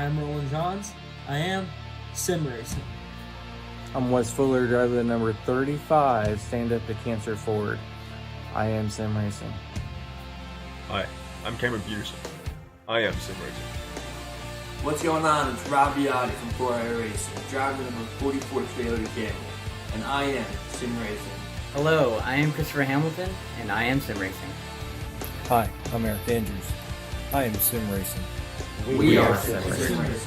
am Roland Johns. I am sim racing. I'm Wes Fuller, driver of number 35, stand up to cancer forward. I am sim racing. Hi, I'm Cameron Peterson. I am sim racing. What's going on? It's Rob Biotti from 4i Racing, driver number 44 Toyota Camry, and I am sim racing. Hello, I am Christopher Hamilton, and I am sim racing. Hi, I'm Eric Andrews. I am sim racing. We are sim racing.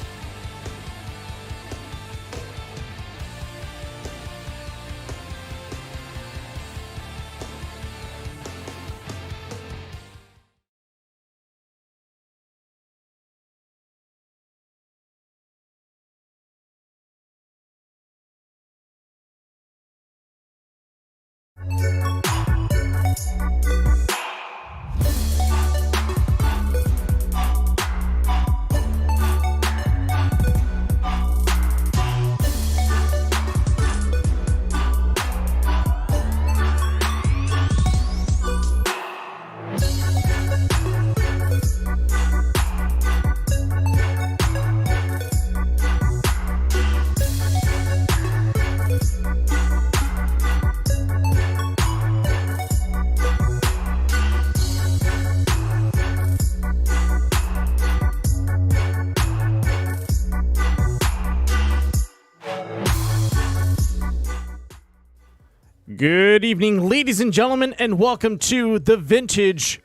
Good evening, ladies and gentlemen, and welcome to the Vintage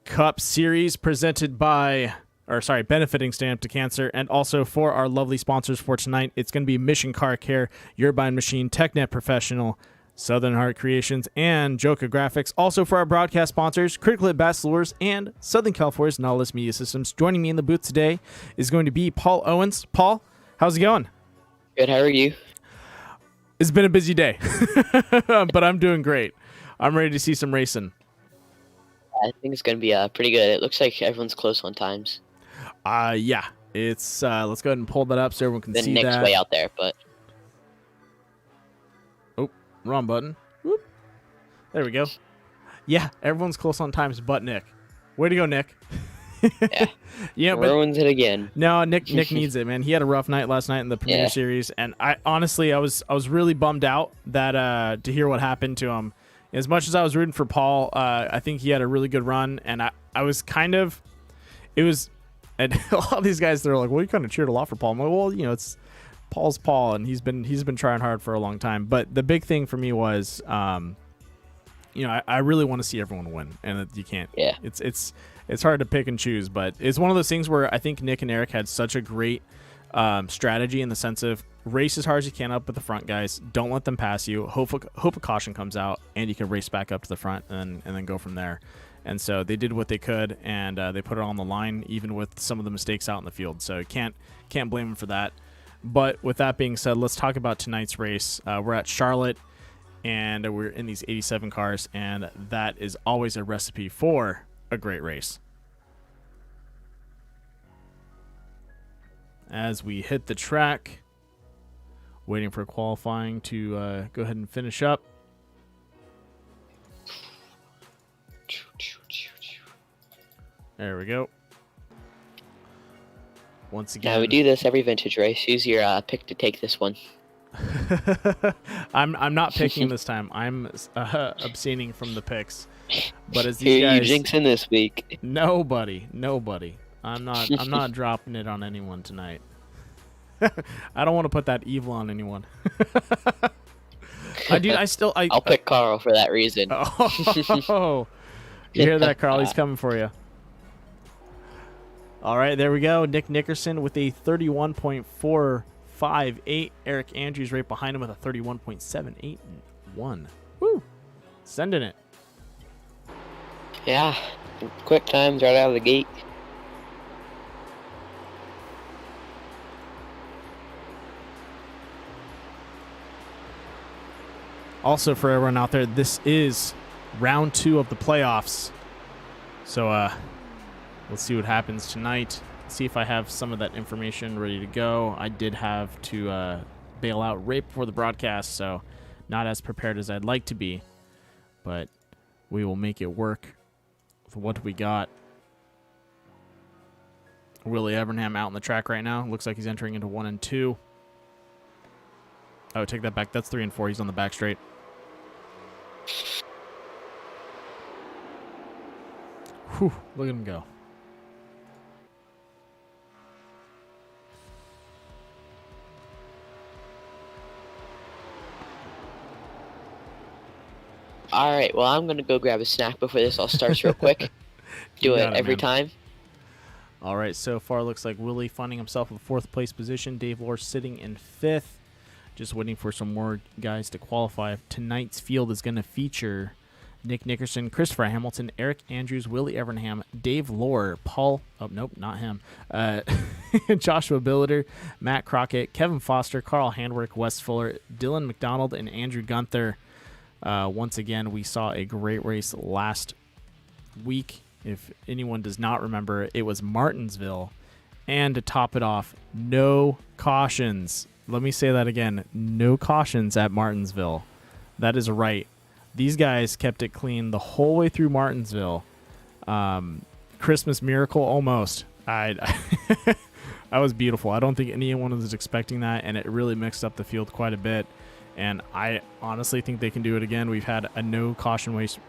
Cup Series benefiting Stand Up to Cancer, and also for our lovely sponsors for tonight. It's going to be Mission Car Care, Your Buying Machine, TechNet Professional, Southern Heart Creations, and Joka Graphics. Also for our broadcast sponsors, Critical Hit Bass Lures and Southern California's Nautilus Media Systems. Joining me in the booth today is going to be Paul Owens. Paul, how's it going? Good, how are you? It's been a busy day, but I'm doing great. I'm ready to see some racing. I think it's going to be pretty good. It looks like everyone's close on times. Yeah. It's let's go ahead and pull that up so everyone can see Nick's that. way out there, but Oh, wrong button. Whoop. There we go. Yeah, everyone's close on times but Nick. Way to go, Nick. yeah. Yeah, but ruins it again. no, Nick needs it, man. He had a rough night last night in the Premier Series, and I honestly was really bummed out that to hear what happened to him. As much as I was rooting for Paul, I think he had a really good run, and I was kind of, it was, and a lot of these guys, they're like, well, you kind of cheered a lot for Paul. I'm like, well, it's Paul's Paul, and he's been trying hard for a long time. But the big thing for me was, I really want to see everyone win, and you can't. Yeah. It's hard to pick and choose, but it's one of those things where I think Nick and Eric had such a great strategy in the sense of race as hard as you can up at the front, guys. Don't let them pass you. Hope a caution comes out, and you can race back up to the front and then go from there. And so they did what they could, and they put it on the line, even with some of the mistakes out in the field. So you can't blame them for that. But with that being said, let's talk about tonight's race. We're at Charlotte, and we're in these 87 cars, and that is always a recipe for a great race. As we hit the track, waiting for qualifying to go ahead and finish up. There we go. Once again, Yeah, we do this every vintage race. Use your pick to take this one. I'm not picking this time. I'm abstaining from the picks. But as these Who guys, you jinxing this week? Nobody. I'm not dropping it on anyone tonight. I don't want to put that evil on anyone. I'll pick Carl for that reason. Oh, you hear that, Carl? He's coming for you. All right, there we go. Nick Nickerson with a 31.458. Eric Andrews right behind him with a 31.781. Woo! Sending it. Yeah, quick times right out of the gate. Also, for everyone out there, this is round 2 of the playoffs. So, let's see what happens tonight. See if I have some of that information ready to go. I did have to bail out right before the broadcast, so not as prepared as I'd like to be. But we will make it work with what we got. Willie Evernham out on the track right now. Looks like he's entering into 1 and 2. Oh, take that back. That's 3 and 4. He's on the back straight. Whew, look at him go. All right, well, I'm going to go grab a snack before this all starts real quick. Do it every time. All right, so far looks like Willie finding himself with 4th place position. Dave Lohr sitting in 5th. Just waiting for some more guys to qualify. Tonight's field is going to feature Nick Nickerson, Christopher Hamilton, Eric Andrews, Willie Evernham, Dave Lohr, Paul, oh, nope, not him, Joshua Billiter, Matt Crockett, Kevin Foster, Carl Handwerk, Wes Fuller, Dylan McDonald, and Andrew Gunther. Once again, we saw a great race last week. If anyone does not remember, it was Martinsville. And to top it off, no cautions. Let me say that again. No cautions at Martinsville. That is right. These guys kept it clean the whole way through Martinsville. Christmas miracle almost. That was beautiful. I don't think anyone was expecting that, and it really mixed up the field quite a bit. And I honestly think they can do it again. We've had a no caution races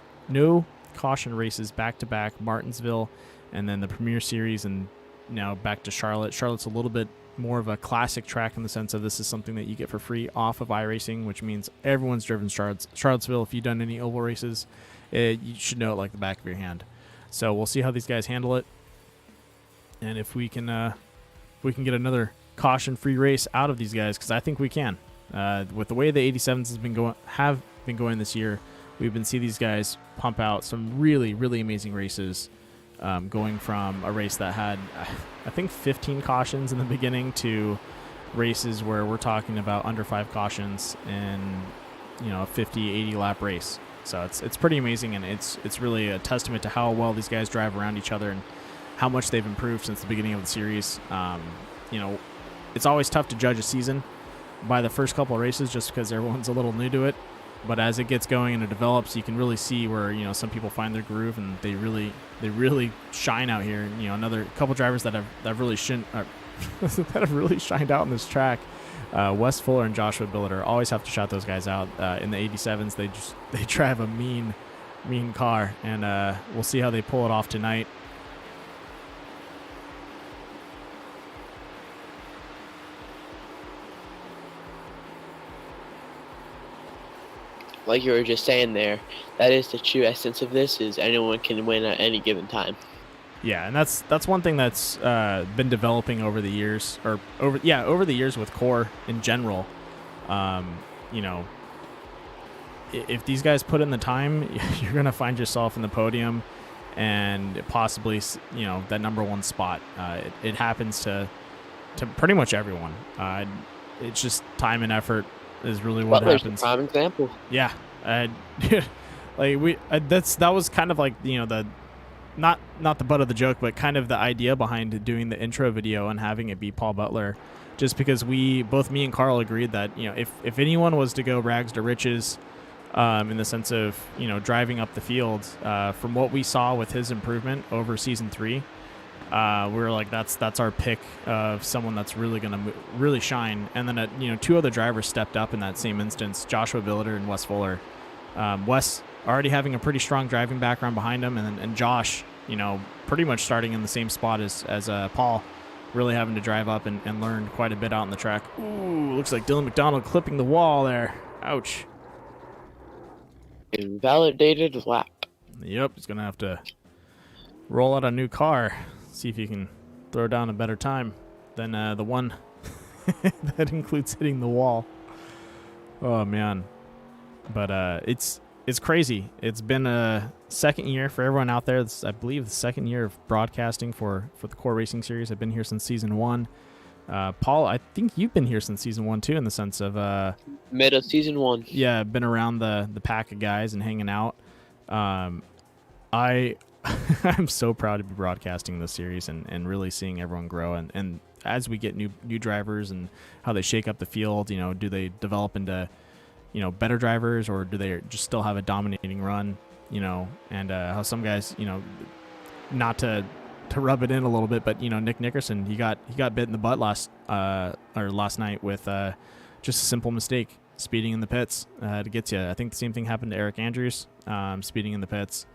back to back, Martinsville, and then the Premier Series, and now back to Charlotte. Charlotte's a little bit more of a classic track in the sense of this is something that you get for free off of iRacing, which means everyone's driven Charlottesville. If you've done any oval races, you should know it like the back of your hand. So we'll see how these guys handle it, and if we can get another caution-free race out of these guys, because I think we can. With the way the 87s have been going this year, we've been seeing these guys pump out some really, really amazing races. Going from a race that had, I think, 15 cautions in the beginning to races where we're talking about under 5 cautions in, a 50, 80 lap race. So it's pretty amazing, and it's really a testament to how well these guys drive around each other and how much they've improved since the beginning of the series. It's always tough to judge a season by the first couple of races just because everyone's a little new to it. But as it gets going and it develops, you can really see where some people find their groove and they really shine out here. And, another couple drivers that have really shined out on this track. Wes Fuller and Joshua Billiter, always have to shout those guys out. In the 87s, they drive a mean car, and we'll see how they pull it off tonight. Like you were just saying there, that is the true essence of this, is anyone can win at any given time. Yeah, and that's one thing that's been developing over the years, over the years with Core in general. If these guys put in the time, you're gonna find yourself in the podium, and possibly that number 1 spot. It happens to pretty much everyone. It's just time and effort is really what happens. A prime example. Yeah, that was kind of like the not the butt of the joke, but kind of the idea behind doing the intro video and having it be Paul Butler, just because me and Carl agreed that if anyone was to go rags to riches, in the sense of driving up the field, from what we saw with his improvement over season 3. We were like, that's our pick of someone that's really going to really shine. And then, 2 other drivers stepped up in that same instance, Joshua Billiter and Wes Fuller. Wes already having a pretty strong driving background behind him, and Josh, pretty much starting in the same spot as Paul, really having to drive up and learn quite a bit out on the track. Ooh, looks like Dylan McDonald clipping the wall there. Ouch. Invalidated lap. Yep, he's going to have to roll out a new car. See if you can throw down a better time than the one that includes hitting the wall. Oh man, but it's crazy. It's been a second year for everyone out there. It's, I believe, the second year of broadcasting for the Core Racing Series. I've been here since season 1. Paul, I think you've been here since season 1 too, in the sense of mid of season 1. Yeah, been around the pack of guys and hanging out. I'm so proud to be broadcasting this series and really seeing everyone grow. And as we get new drivers and how they shake up the field, do they develop into, better drivers, or do they just still have a dominating run, and how some guys, not to rub it in a little bit. But Nick Nickerson, he got bit in the butt last night with just a simple mistake, speeding in the pits to get you. I think the same thing happened to Eric Andrews, speeding in the pits.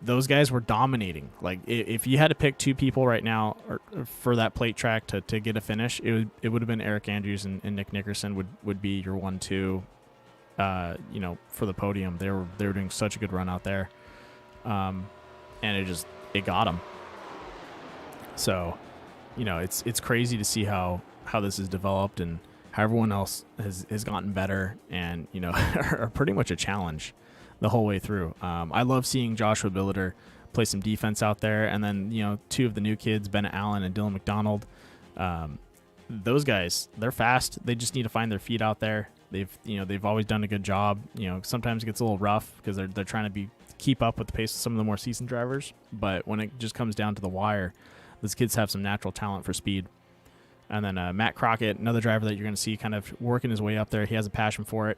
Those guys were dominating. Like if you had to pick two people right now or for that plate track to get a finish, it would have been Eric Andrews and Nick Nickerson would be your 1-2. For the podium. They were doing such a good run out there, and it got them. So, it's crazy to see how this has developed and how everyone else has gotten better and are pretty much a challenge the whole way through. I love seeing Joshua Billiter play some defense out there, and then two of the new kids, Bennett Allen and Dylan McDonald. Those guys, they're fast. They just need to find their feet out there. They've always done a good job. Sometimes it gets a little rough because they're trying to keep up with the pace of some of the more seasoned drivers. But when it just comes down to the wire, those kids have some natural talent for speed. And then Matt Crockett, another driver that you're going to see kind of working his way up there. He has a passion for it.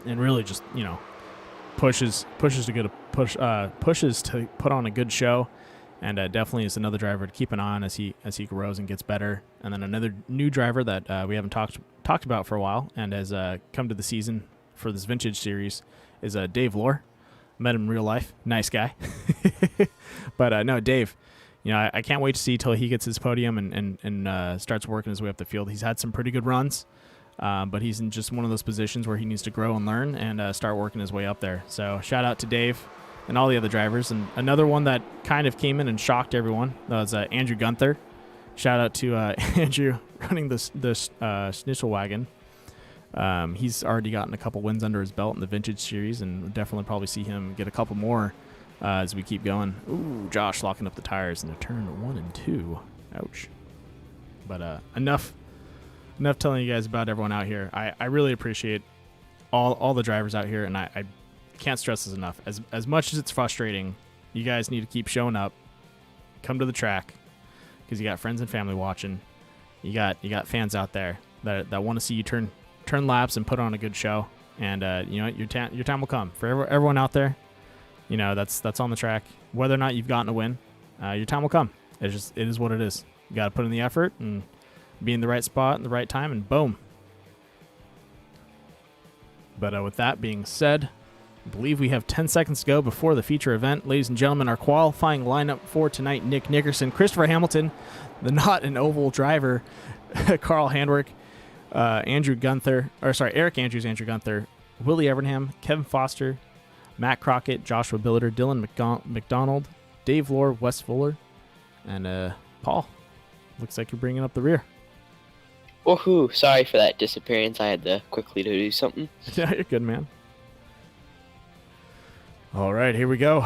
And really just, pushes to put on a good show, and definitely is another driver to keep an eye on as he grows and gets better. And then another new driver that we haven't talked about for a while and has come to the season for this vintage series is Dave Lohr. Met him in real life, nice guy. But no, Dave, I can't wait to see till he gets his podium and starts working his way up the field. He's had some pretty good runs. But he's in just one of those positions where he needs to grow and learn and start working his way up there. So shout out to Dave and all the other drivers. And another one that kind of came in and shocked everyone was Andrew Gunther. Shout out to Andrew running the Schnitzel wagon. He's already gotten a couple wins under his belt in the Vintage Series, and we'll definitely probably see him get a couple more as we keep going. Ooh, Josh locking up the tires in turn 1 and 2. Ouch. But enough telling you guys about everyone out here. I really appreciate all the drivers out here, and I can't stress this enough. As much as it's frustrating, you guys need to keep showing up, come to the track, because you got friends and family watching. You got fans out there that want to see you turn laps and put on a good show. And your time will come for everyone out there. That's on the track. Whether or not you've gotten a win, your time will come. It is what it is. You got to put in the effort and be in the right spot in the right time, and boom. But with that being said, I believe we have 10 seconds to go before the feature event. Ladies and gentlemen, our qualifying lineup for tonight: Nick Nickerson, Christopher Hamilton, the not an oval driver, Carl Handwerk, Eric Andrews, Andrew Gunther, Willie Evernham, Kevin Foster, Matt Crockett, Joshua Billiter, Dylan McDonald, Dave Lohr, Wes Fuller, and Paul. Looks like you're bringing up the rear. Woohoo! Sorry for that disappearance. I had to quickly do something. Yeah, you're good, man. All right, here we go.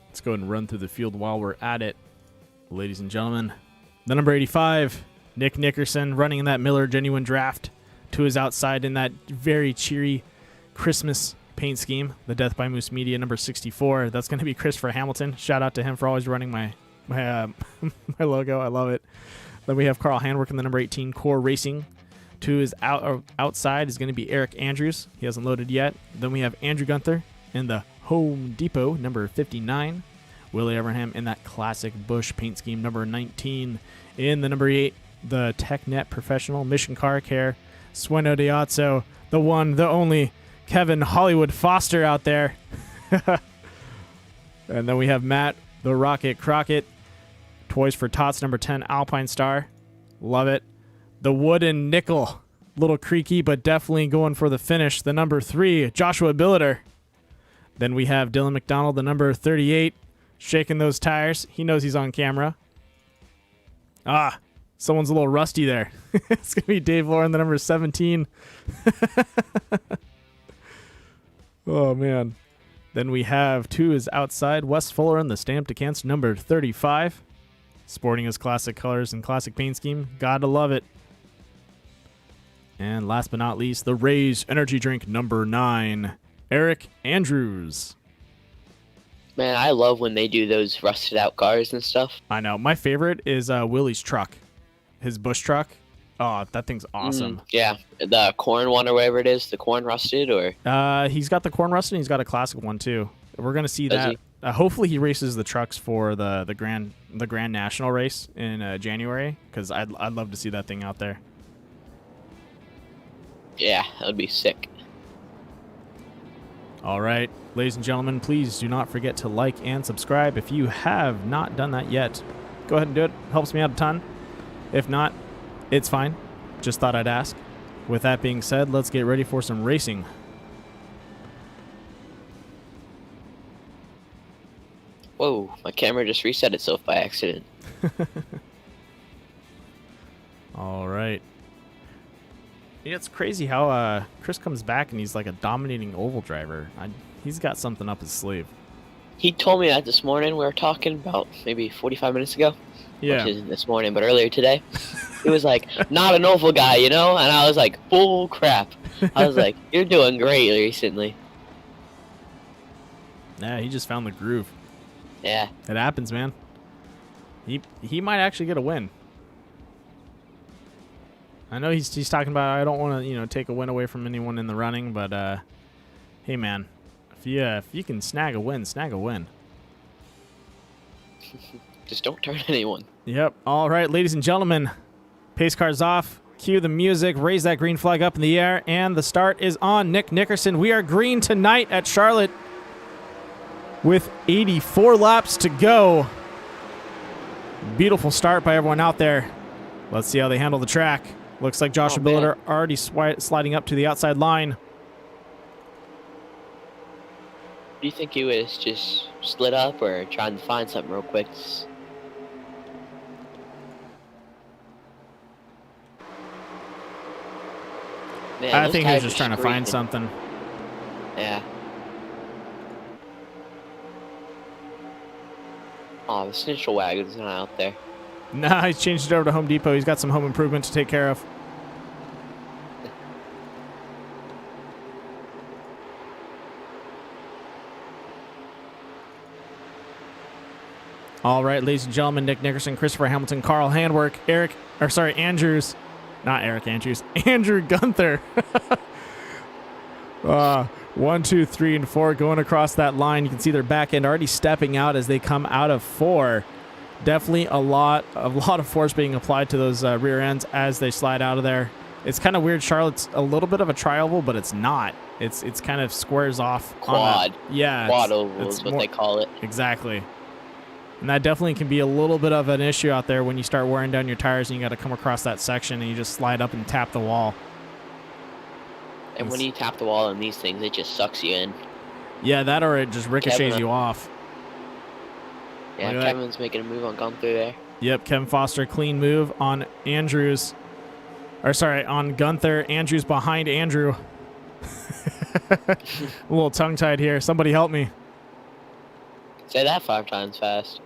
Let's go ahead and run through the field while we're at it. Ladies and gentlemen, the number 85, Nick Nickerson, running in that Miller Genuine Draft to his outside in that very cheery Christmas paint scheme, the Death by Moose Media number 64. That's going to be Christopher Hamilton. Shout out to him for always running my my logo. I love it. Then we have Carl Handwerk in the number 18 Core Racing. To his outside is going to be Eric Andrews. He hasn't loaded yet. Then we have Andrew Gunther in the Home Depot number 59. Willie Evernham in that classic Bush paint scheme number 19. In the number 8, the TechNet Professional Mission Car Care, Sueno Diazzo, the one, the only Kevin Hollywood Foster out there. And then we have Matt the Rocket Crockett, Toys for Tots number 10 Alpine Star. Love it. The Wooden Nickel, little creaky, but definitely going for the finish. The number 3, Joshua Billiter. Then we have Dylan McDonald, the number 38, shaking those tires. He knows he's on camera. Someone's a little rusty there. It's going to be Dave Lohr, the number 17. Oh, man. Then we have to his outside, Wes Fuller in the Stamped Against number 35. Sporting his classic colors and classic paint scheme. Gotta love it. And last but not least, the Rays Energy Drink number 9, Eric Andrews. Man, I love when they do those rusted out cars and stuff. I know. My favorite is Willie's truck. His Bush truck. Oh, that thing's awesome. Yeah, the corn one or whatever it is, the corn rusted or. He's got the corn rusted. And he's got a classic one too. We're gonna see Does that. he? Hopefully, he races the trucks for the Grand National race in January, because I'd love to see that thing out there. Yeah, that would be sick. All right, ladies and gentlemen, please do not forget to like and subscribe if you have not done that yet. Go ahead and do it. Helps me out a ton. If not, it's fine. Just thought I'd ask. With that being said, let's get ready for some racing. Whoa, my camera just reset itself by accident. All right. Yeah, it's crazy how Chris comes back and he's like a dominating oval driver. He's got something up his sleeve. He told me that this morning. We were talking about maybe 45 minutes ago. Yeah. Which isn't this morning, but earlier today. He was like, not an oval guy, you know? And I was like, bull crap. I was like, you're doing great recently. Yeah, he just found the groove. Yeah. It happens, man. He might actually get a win. I know he's talking about I don't want to take a win away from anyone in the running, but hey man, if you can snag a win, snag a win. Just don't turn anyone. Yep. All right, ladies and gentlemen, pace car's off. Cue the music. Raise that green flag up in the air, and the start is on. Nick Nickerson. We are green tonight at Charlotte with 84 laps to go. Beautiful start by everyone out there. Let's see how they handle the track. Looks like Joshua Billiter already sliding up to the outside line. Do you think he was just split up or trying to find something real quick? Man, I those think he was tires just are trying to find screaming. something. Yeah. Oh, the Schnitzel wagon's not out there. Nah, he's changed it over to Home Depot. He's got some home improvement to take care of. All right, ladies and gentlemen, Nick Nickerson, Christopher Hamilton, Carl Handwerk, Andrews. Not Eric Andrews. Andrew Gunther. 1, 2, 3, and 4 going across that line. You can see their back end already stepping out as they come out of 4. Definitely a lot of force being applied to those rear ends as they slide out of there. It's kind of weird. Charlotte's a little bit of a tri-oval, but it's not. It's kind of squares off. Quad. Yeah. Quad oval is what they call it. Exactly. And that definitely can be a little bit of an issue out there when you start wearing down your tires and you got to come across that section and you just slide up and tap the wall. And when you tap the wall on these things, it just sucks you in. Yeah, that or it just ricochets you off. Yeah, Kevin's making a move on Gunther there. Yep, Kevin Foster, clean move on Andrews. Or sorry, on Gunther. Andrews behind Andrew. A little tongue-tied here. Somebody help me. Say that 5 times fast.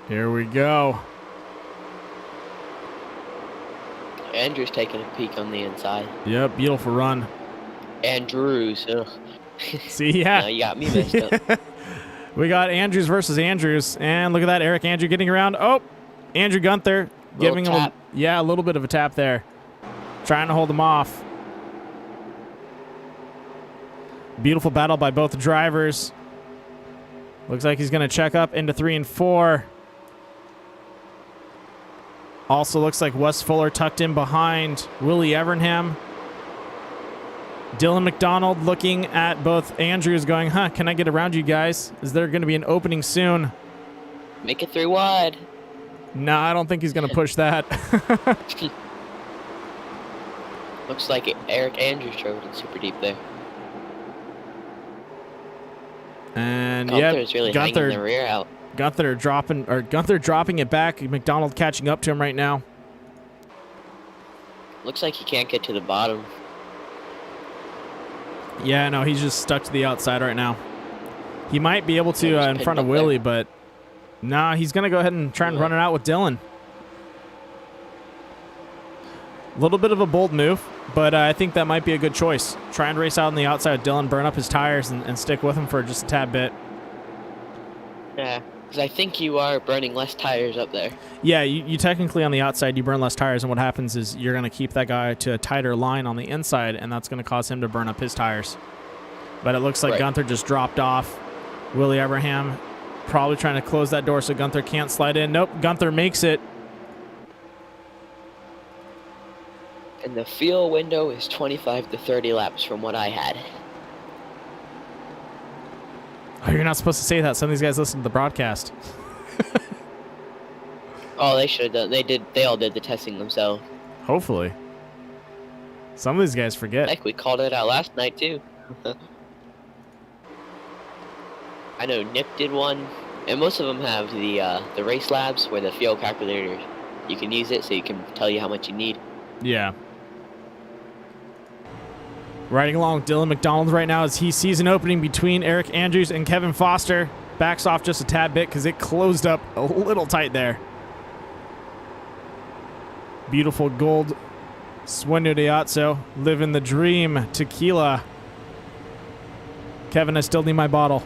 Here we go. Andrew's taking a peek on the inside. Yep, beautiful run. Andrews. Ugh. See, yeah. No, you got me messed up. We got Andrews versus Andrews. And look at that, Eric Andrew getting around. Oh, Andrew Gunther giving him a little bit of a tap there. Trying to hold him off. Beautiful battle by both drivers. Looks like he's going to check up into 3 and 4. Also looks like Wes Fuller tucked in behind Willie Evernham. Dylan McDonald looking at both Andrews going, can I get around you guys? Is there going to be an opening soon? Make it 3 wide. No, I don't think he's going to push that. Looks like Eric Andrews drove it super deep there. And Gunther's really hanging the rear out. Gunther dropping it back. McDonald catching up to him right now. Looks like he can't get to the bottom. Yeah, no, he's just stuck to the outside right now. He might be able to in front of Willie, but nah, he's going to go ahead and try and run it out with Dylan. A little bit of a bold move, but I think that might be a good choice. Try and race out on the outside. Dylan, burn up his tires and stick with him for just a tad bit. Yeah, because I think you are burning less tires up there. Yeah, you technically on the outside, you burn less tires, and what happens is you're going to keep that guy to a tighter line on the inside, and that's going to cause him to burn up his tires. But it looks like Right. Gunther just dropped off. Willie Abraham probably trying to close that door so Gunther can't slide in. Nope, Gunther makes it. And the fuel window is 25 to 30 laps from what I had. Oh, you're not supposed to say that. Some of these guys listen to the broadcast. Oh, they should have done. They all did the testing themselves. Hopefully. Some of these guys forget. Heck, we called it out last night too. I know Nick did one, and most of them have the race labs where the fuel calculator, you can use it so you can tell you how much you need. Yeah. Riding along with Dylan McDonald right now as he sees an opening between Eric Andrews and Kevin Foster. Backs off just a tad bit because it closed up a little tight there. Beautiful gold Sueño de Atzo. Living the dream. Tequila. Kevin, I still need my bottle.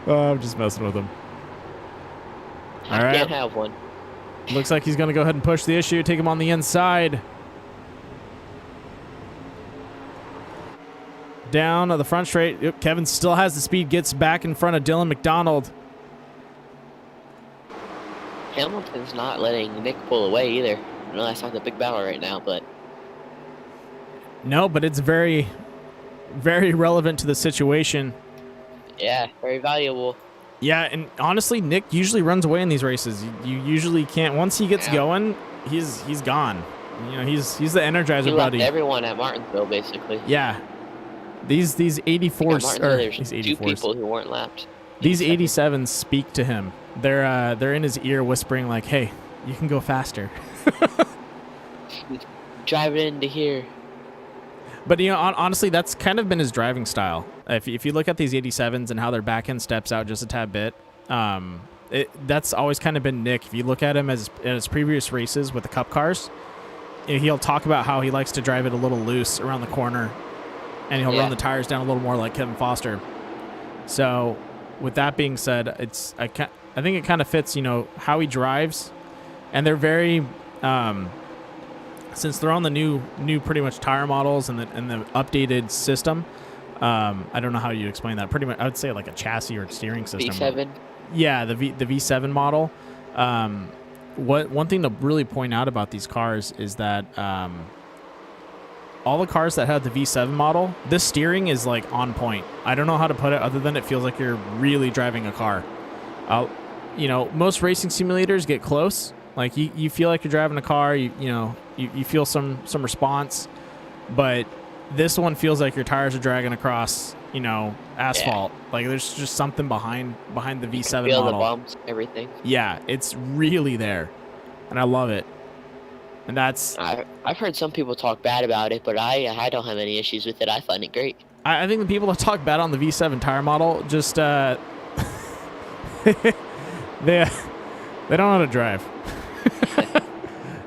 Oh, I'm just messing with him. All I right. can't have one. Looks like he's going to go ahead and push the issue. Take him on the inside. Down the front straight. Yep, Kevin still has the speed. Gets back in front of Dylan McDonald. Hamilton's not letting Nick pull away either. I know that's not the big battle right now, but No, but it's very, very relevant to the situation. yeah, very valuable. Yeah, and honestly, Nick usually runs away in these races. You usually can't. Once he gets going, he's gone. You know, he's the Energizer He left buddy. everyone at Martinsville, basically. Yeah. These 84s, At Martinsville, or there's these 84s. 2 people who weren't lapped. These 87s speak to him. They're in his ear whispering like, "Hey, you can go faster." Drive it into here. But you know, honestly, that's kind of been his driving style. If you look at these 87s and how their back end steps out just a tad bit, that's always kind of been Nick. If you look at him as in his previous races with the Cup cars, he'll talk about how he likes to drive it a little loose around the corner, and he'll run the tires down a little more like Kevin Foster. So, with that being said, I think it kind of fits, you know, how he drives, and they're very. Since they're on the new pretty much tire models and the updated system, I don't know how you explain that. Pretty much, I would say like a chassis or steering system. V7. Yeah, the V7 model. One thing to really point out about these cars is that all the cars that have the V7 model, this steering is like on point. I don't know how to put it other than it feels like you're really driving a car. You know, most racing simulators get close. Like you feel like you're driving a car. You feel some response, but this one feels like your tires are dragging across, you know, asphalt. Yeah. Like there's just something behind the V7 feel model. The bumps, everything. Yeah, it's really there, and I love it. And that's I've heard some people talk bad about it, but I don't have any issues with it. I find it great. I think the people that talk bad on the V7 tire model just they don't know how to drive.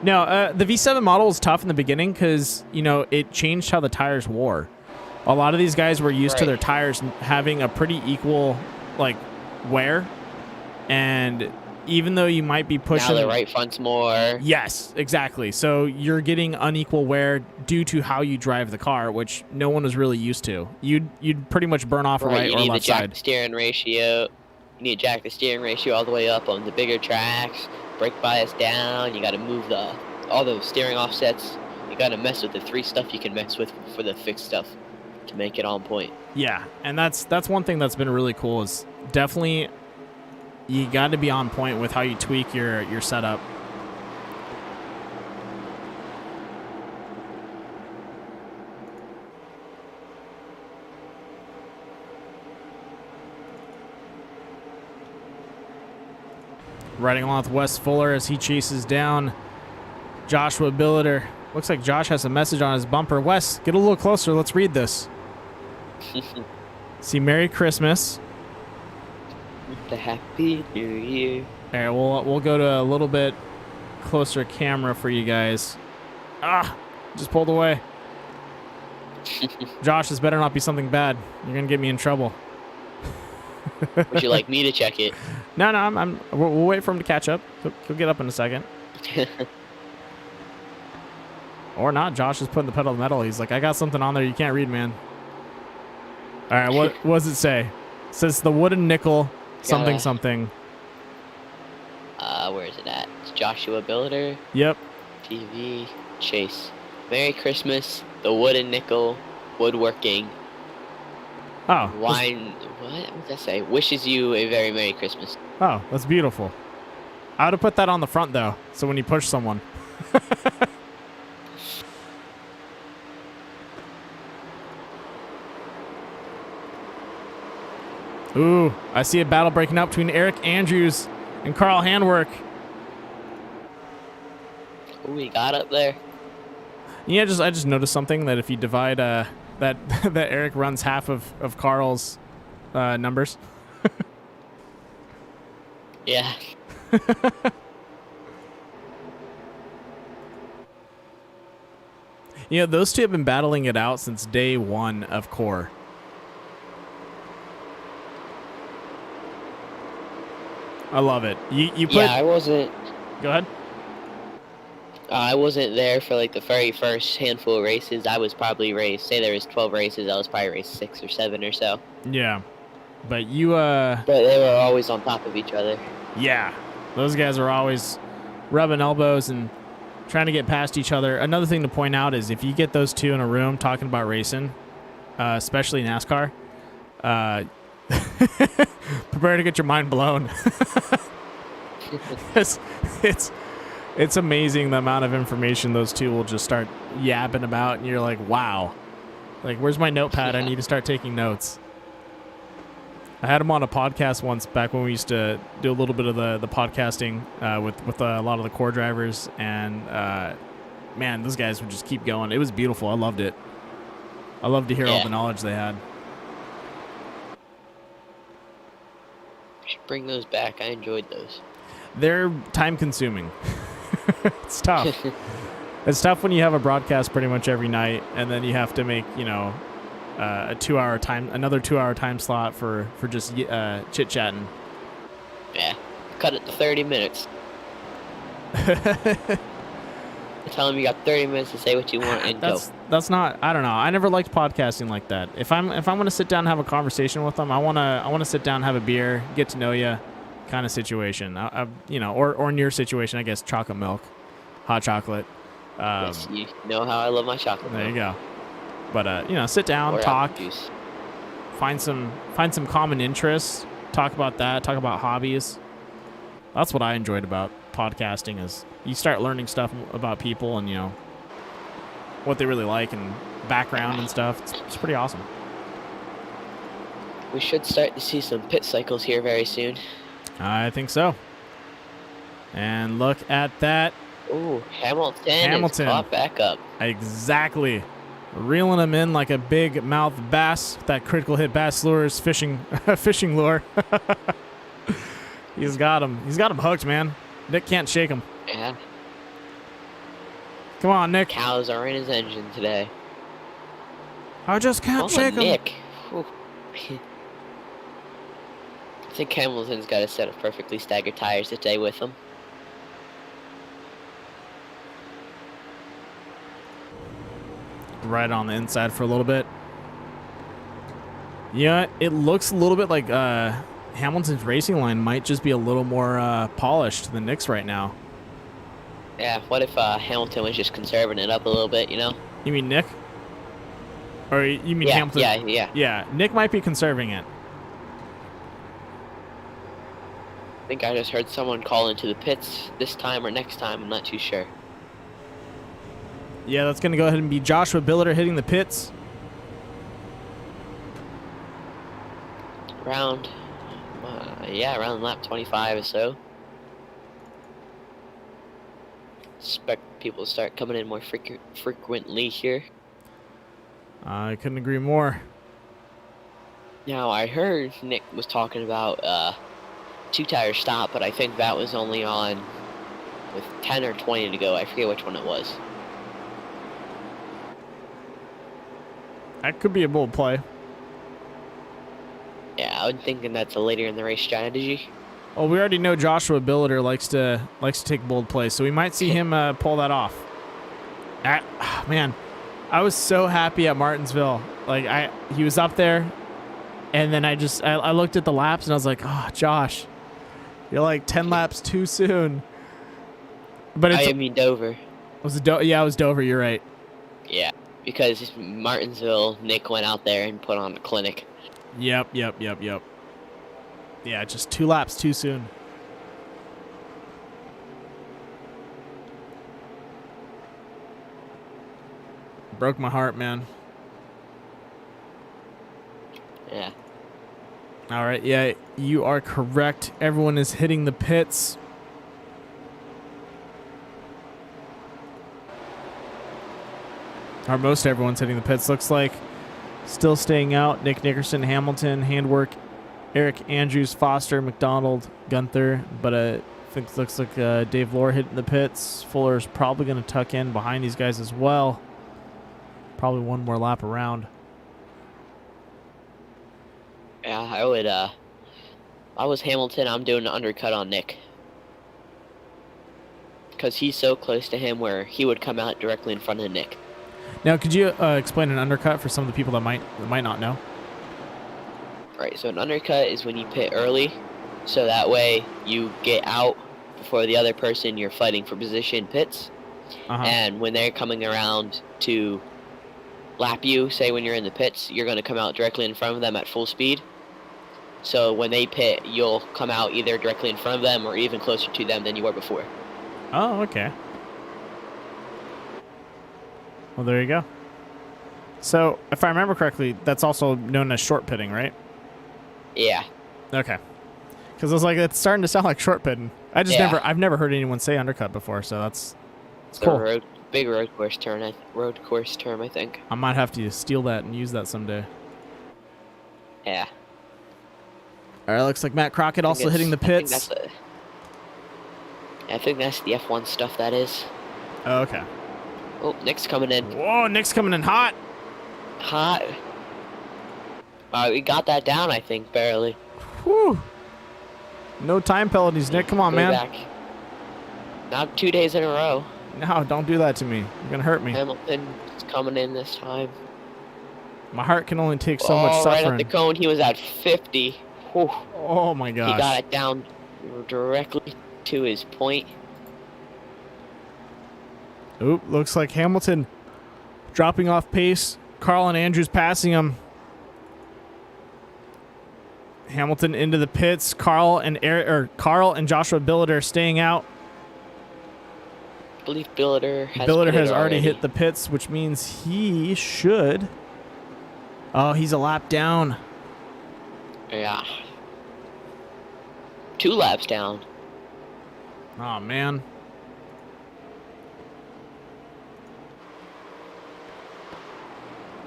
No, the V7 model was tough in the beginning because, you know, it changed how the tires wore. A lot of these guys were used to their tires having a pretty equal, like, wear. And even though you might be pushing... Now the right front's more... Yes, exactly. So you're getting unequal wear due to how you drive the car, which no one was really used to. You'd pretty much burn off a right or left side. You need to jack the steering ratio. You need to jack the steering ratio all the way up on the bigger tracks. Brake bias down. You got to move all the steering offsets. You got to mess with the 3 stuff you can mess with for the fixed stuff to make it on point. Yeah, and that's one thing that's been really cool is definitely you got to be on point with how you tweak your setup. Riding along with Wes Fuller as he chases down Joshua Billiter. Looks like Josh has a message on his bumper. Wes, get a little closer. Let's read this. See, Merry Christmas. The Happy New Year. All right, we'll go to a little bit closer camera for you guys. Ah, just pulled away. Josh, this better not be something bad. You're gonna get me in trouble. Would you like me to check it? No, we'll wait for him to catch up. He'll get up in a second. Or not. Josh is putting the pedal to the metal. He's like, I got something on there you can't read, man. All right, what does it say? It says the wooden nickel, something, something. Where is it at? It's Joshua Builder. Yep. TV. Chase. Merry Christmas. The wooden nickel. Woodworking. Oh. Wine. What does that say? Wishes you a very Merry Christmas. Oh, that's beautiful. I would have put that on the front, though, so when you push someone. Ooh, I see a battle breaking out between Eric Andrews and Carl Handwerk. Who we got up there? Yeah, I just noticed something that if you divide that that Eric runs half of Carl's numbers. Yeah. You know, those two have been battling it out since day one of Core. I love it. You put. Yeah, I wasn't. Go ahead. I wasn't there for like the very first handful of races. I was probably raced. Say there was 12 races. I was probably raced 6 or 7 or so. Yeah, but you. But they were always on top of each other. Yeah, those guys are always rubbing elbows and trying to get past each other. Another thing to point out is if you get those two in a room talking about racing, especially NASCAR, prepare to get your mind blown. It's amazing the amount of information those two will just start yapping about, and you're like, wow. Like, where's my notepad? I need to start taking notes. I had him on a podcast once back when we used to do a little bit of the podcasting with a lot of the core drivers, and man, those guys would just keep going. It was beautiful. I loved it. I loved to hear all the knowledge they had. Should bring those back. I enjoyed those. They're time consuming. It's tough. It's tough when you have a broadcast pretty much every night, and then you have to make, another 2-hour time slot for just chit chatting. Yeah, cut it to 30 minutes. Tell them you got 30 minutes to say what you want and go. That's not. I don't know. I never liked podcasting like that. If I'm gonna sit down and have a conversation with them, I wanna sit down, have a beer, get to know you, kind of situation. Or in your situation, I guess chocolate milk, hot chocolate. Yes, you know how I love my chocolate milk. There you go. But sit down, or talk, find some common interests, talk about that, talk about hobbies. That's what I enjoyed about podcasting, is you start learning stuff about people and what they really like and background and stuff. It's pretty awesome. We should start to see some pit cycles here very soon. I think so. And look at that. Ooh, Hamilton is caught back up. Exactly. Reeling him in like a big mouth bass. That critical hit bass lures fishing lure. He's got him. He's got him hooked, man. Nick can't shake him. Yeah. Come on, Nick. Cows are in his engine today. I just can't shake him. Nick. I think Hamilton's got a set of perfectly staggered tires today with him. Right on the inside for a little bit. Yeah, it looks a little bit like Hamilton's racing line might just be a little more polished than Nick's right now. Yeah, what if Hamilton was just conserving it up a little bit, You mean Nick? Or you mean Hamilton? Yeah. Yeah, Nick might be conserving it. I think I just heard someone call into the pits this time or next time. I'm not too sure. Yeah, that's going to go ahead and be Joshua Billiter hitting the pits. Around lap 25 or so. Expect people to start coming in more frequently here. I couldn't agree more. Now, I heard Nick was talking about 2-tire stop, but I think that was only on with 10 or 20 to go. I forget which one it was. That could be a bold play. Yeah, I'm thinking that's a later in the race strategy. Well, we already know Joshua Billiter likes to take bold plays, so we might see him pull that off. Man, I was so happy at Martinsville. Like he was up there, and then I looked at the laps and I was like, oh, Josh, you're like 10 laps too soon. But I mean Dover. Was it Yeah, it was Dover. You're right. Yeah, because Martinsville, Nick went out there and put on a clinic. Yep. Yeah, just 2 laps too soon. Broke my heart, man. Yeah. All right, yeah, you are correct. Everyone is hitting the pits. Or most everyone's hitting the pits. Looks like still staying out. Nick Nickerson, Hamilton, Handwerk, Eric Andrews, Foster, McDonald, Gunther. But I think looks like Dave Lohr hitting the pits. Fuller's probably going to tuck in behind these guys as well. Probably one more lap around. Yeah, I would, I was Hamilton, I'm doing an undercut on Nick. Because he's so close to him where he would come out directly in front of Nick. Now, could you explain an undercut for some of the people that might not know? Right, so an undercut is when you pit early, so that way you get out before the other person you're fighting for position pits. And when they're coming around to lap you, say when you're in the pits, you're going to come out directly in front of them at full speed. So when they pit, you'll come out either directly in front of them or even closer to them than you were before. Oh, okay. Well, there you go. So, if I remember correctly, that's also known as short pitting, right? Yeah. Okay. Because I was like, it's starting to sound like short pitting. I've never heard anyone say undercut before, so that's cool. Big road course term, I think. I might have to steal that and use that someday. Yeah. All right, looks like Matt Crockett also hitting the pits. I think that's the F1 stuff, that is. Oh, okay. Oh, Nick's coming in. Whoa, Nick's coming in hot. Hot. We got that down, I think, barely. Whew. No time penalties, Nick. Come on, man. Back. Not 2 days in a row. No, don't do that to me. You're going to hurt me. Hamilton is coming in this time. My heart can only take so much suffering. Right at the cone, he was at 50. Whew. Oh, my gosh. He got it down directly to his point. Oop, looks like Hamilton dropping off pace. Carl and Andrews passing him. Hamilton into the pits. Carl and Joshua Billiter staying out. I believe Billiter has already hit the pits, which means he should. Oh, he's a lap down. Yeah. 2 laps down. Oh, man.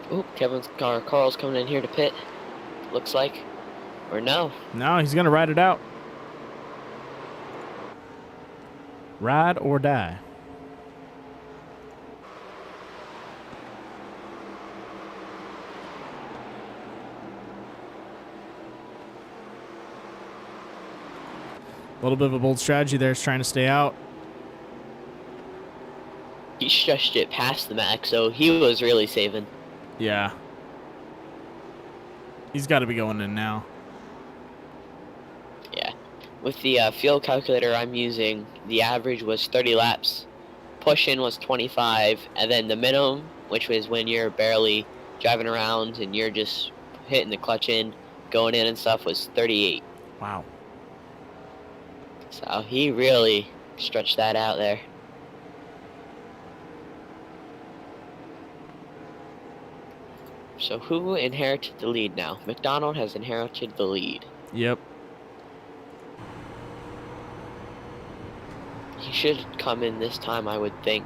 Oh, Carl's coming in here to pit. Looks like. Or no. No, he's going to ride it out. Ride or die. A little bit of a bold strategy there is trying to stay out. He stretched it past the max, so he was really saving. Yeah. He's got to be going in now. Yeah. With the fuel calculator I'm using, the average was 30 laps. Push-in was 25, and then the minimum, which was when you're barely driving around and you're just hitting the clutch in, going in and stuff, was 38. Wow. So he really stretched that out there. So who inherited the lead now? McDonald has inherited the lead. Yep. He should come in this time, I would think.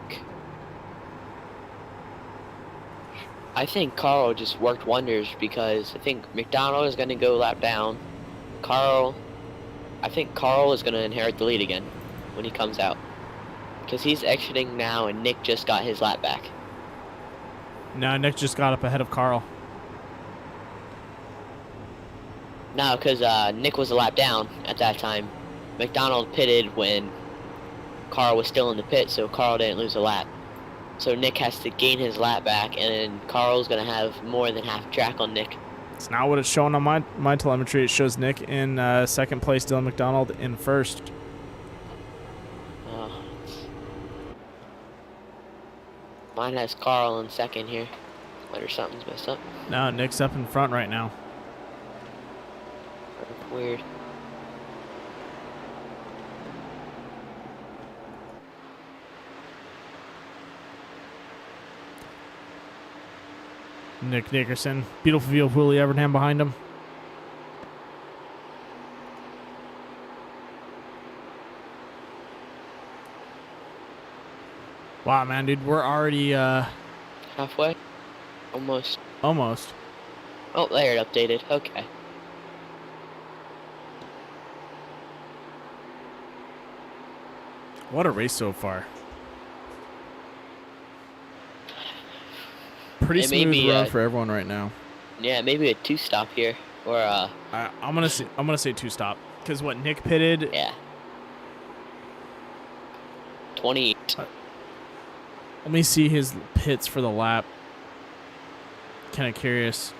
I think Carl just worked wonders because I think McDonald is going to go lap down. I think Carl is going to inherit the lead again when he comes out. Because he's exiting now, and Nick just got his lap back. No, Nick just got up ahead of Carl. No, because Nick was a lap down at that time. McDonald pitted when Carl was still in the pit, so Carl didn't lose a lap. So Nick has to gain his lap back, and then Carl's going to have more than half track on Nick. It's not what it's showing on my telemetry. It shows Nick in second place, Dylan McDonald in first. Oh. Mine has Carl in second here. Wonder something's messed up. No, Nick's up in front right now. Weird. Nick Nickerson. Beautiful view of Willie Evernham behind him. Wow, man, dude, we're already Halfway? Almost. almost. Oh, there it updated. Okay. What a race so far. Pretty It may smooth be, run for everyone right now. Yeah, maybe a 2-stop here. Or, I'm gonna say 2-stop because what Nick pitted. yeah. 28. Let me see his pits for the lap. Kind of curious.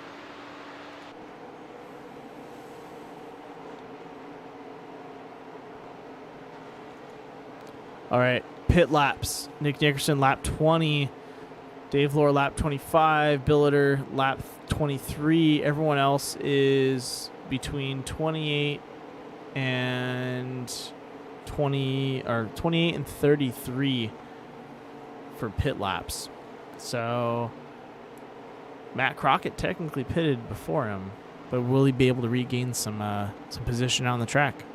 All right, pit laps. Nick Nickerson lap 20. Dave Lohr lap 25. Billiter lap 23. Everyone else is between 28 and 20 or 28 and 33 for pit laps. So Matt Crockett technically pitted before him, but will he be able to regain some position on the track?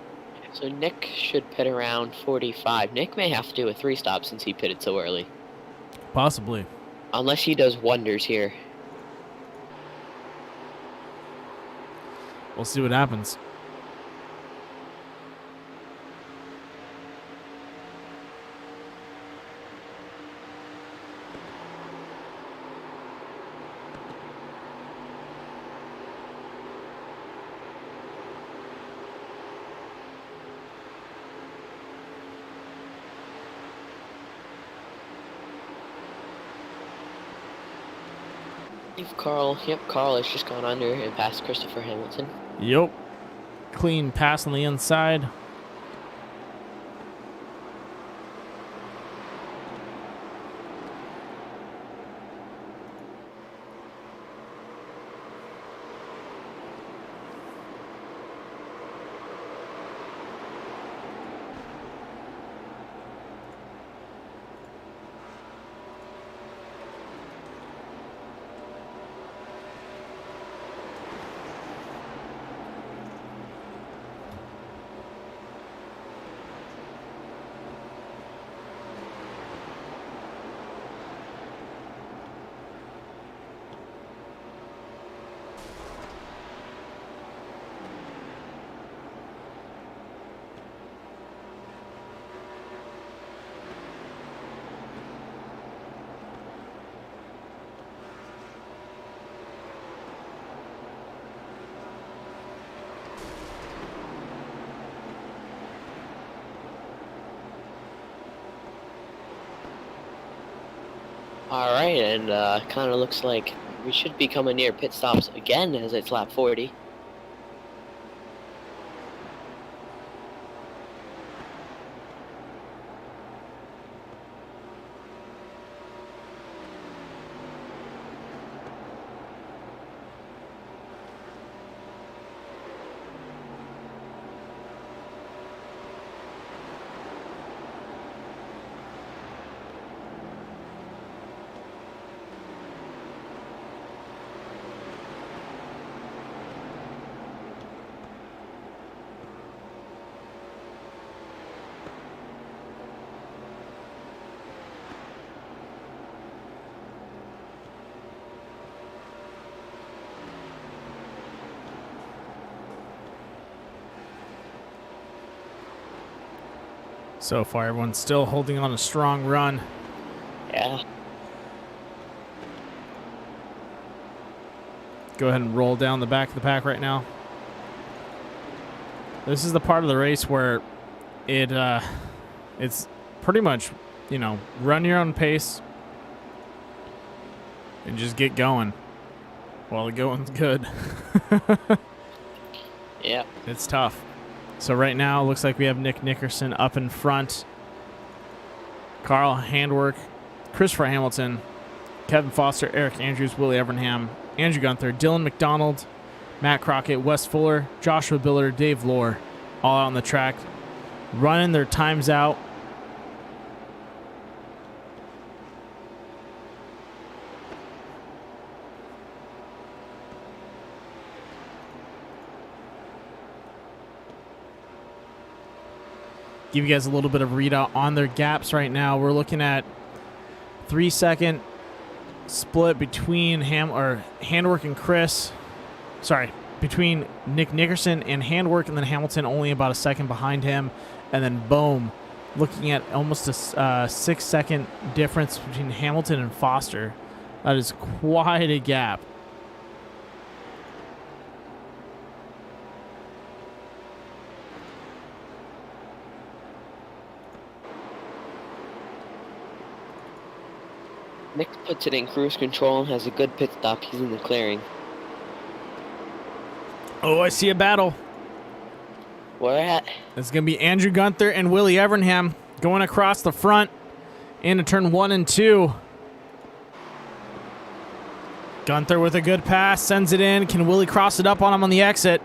So Nick should pit around 45. Nick may have to do a 3-stop since he pitted so early. Possibly. Unless he does wonders here. We'll see what happens. Carl has just gone under and passed Christopher Hamilton. Yep. Clean pass on the inside. Alright, and kind of looks like we should be coming near pit stops again as it's lap 40. So far, everyone's still holding on a strong run. Yeah. Go ahead and roll down the back of the pack right now. This is the part of the race where it's pretty much, you know, run your own pace and just get going while the going's good. Yeah. It's tough. So right now, it looks like we have Nick Nickerson up in front. Carl Handwerk, Christopher Hamilton, Kevin Foster, Eric Andrews, Willie Evernham, Andrew Gunther, Dylan McDonald, Matt Crockett, Wes Fuller, Joshua Biller, Dave Lohr, all out on the track, running their times out. Give you guys a little bit of readout on their gaps right now. We're looking at 3-second split between Handwerk and Chris. Sorry, between Nick Nickerson and Handwerk, and then Hamilton only about a second behind him. And then boom, looking at almost a 6-second difference between Hamilton and Foster. That is quite a gap. Nick puts it in cruise control and has a good pit stop. He's in the clearing. Oh, I see a battle. Where at? It's going to be Andrew Gunther and Willie Evernham going across the front into turn 1 and 2. Gunther with a good pass, sends it in. Can Willie cross it up on him on the exit?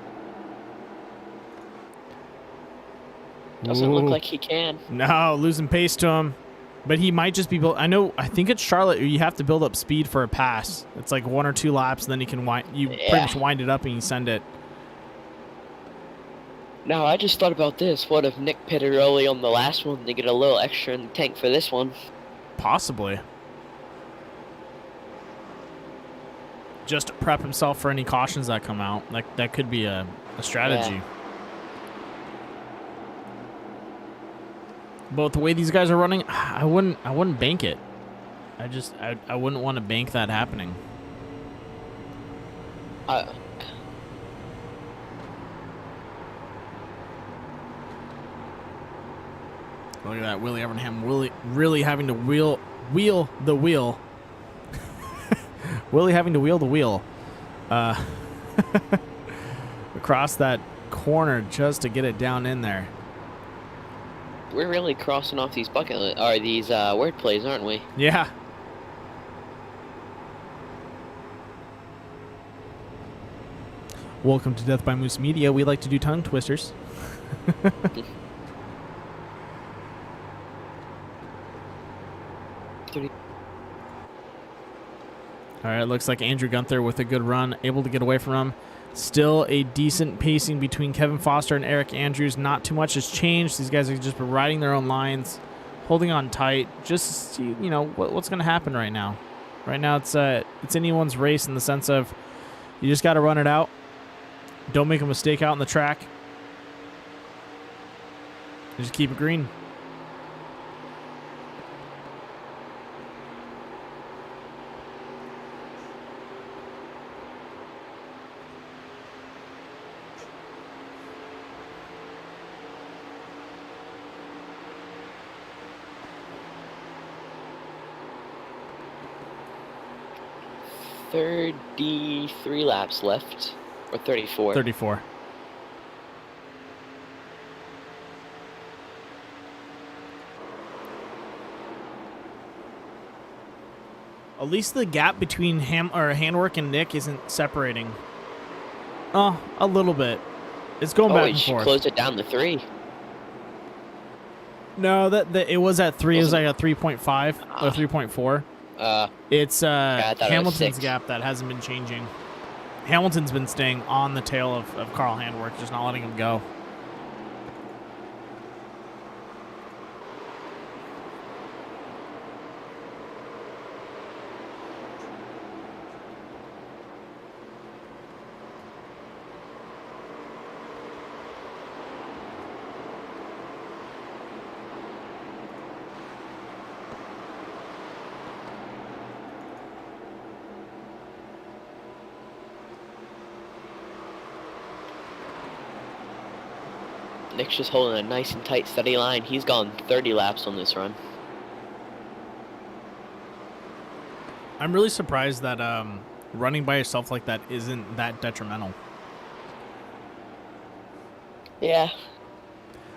Doesn't look like he can. No, losing pace to him. But he might just be built. I think it's Charlotte. You have to build up speed for a pass. It's like 1 or 2 laps, and then you can pretty much wind it up and you send it. Now, I just thought about this. What if Nick pitted early on the last one to get a little extra in the tank for this one? Possibly. Just to prep himself for any cautions that come out. That could be a strategy. Yeah. But the way these guys are running, I wouldn't bank it. I wouldn't want to bank that happening. Uh, Look at that, Willie Evernham really having to wheel the wheel. Willie having to wheel the wheel across that corner just to get it down in there. we're really crossing off these these word plays, aren't we? Yeah. Welcome to Death by Moose Media. We like to do tongue twisters. All right, looks like Andrew Gunther with a good run, able to get away from him. Still a decent pacing between Kevin Foster and Eric Andrews. Not too much has changed. These guys have just been riding their own lines, holding on tight, just to see, you know, what's going to happen right now. Right now, it's anyone's race in the sense of you just got to run it out. Don't make a mistake out on the track. Just keep it green. $33 laps left, or 34. 34. At least the gap between Handwerk and Nick isn't separating. Oh, a little bit. It's going back and forth. Closed it down to 3. No, that it was at 3. It was like a 3.5 or 3.4. It's Hamilton's gap that hasn't been changing. Hamilton's been staying on the tail of Carl Handwerk, just not letting him go. Nick's just holding a nice and tight, steady line. He's gone 30 laps on this run. I'm really surprised that running by yourself like that isn't that detrimental. Yeah.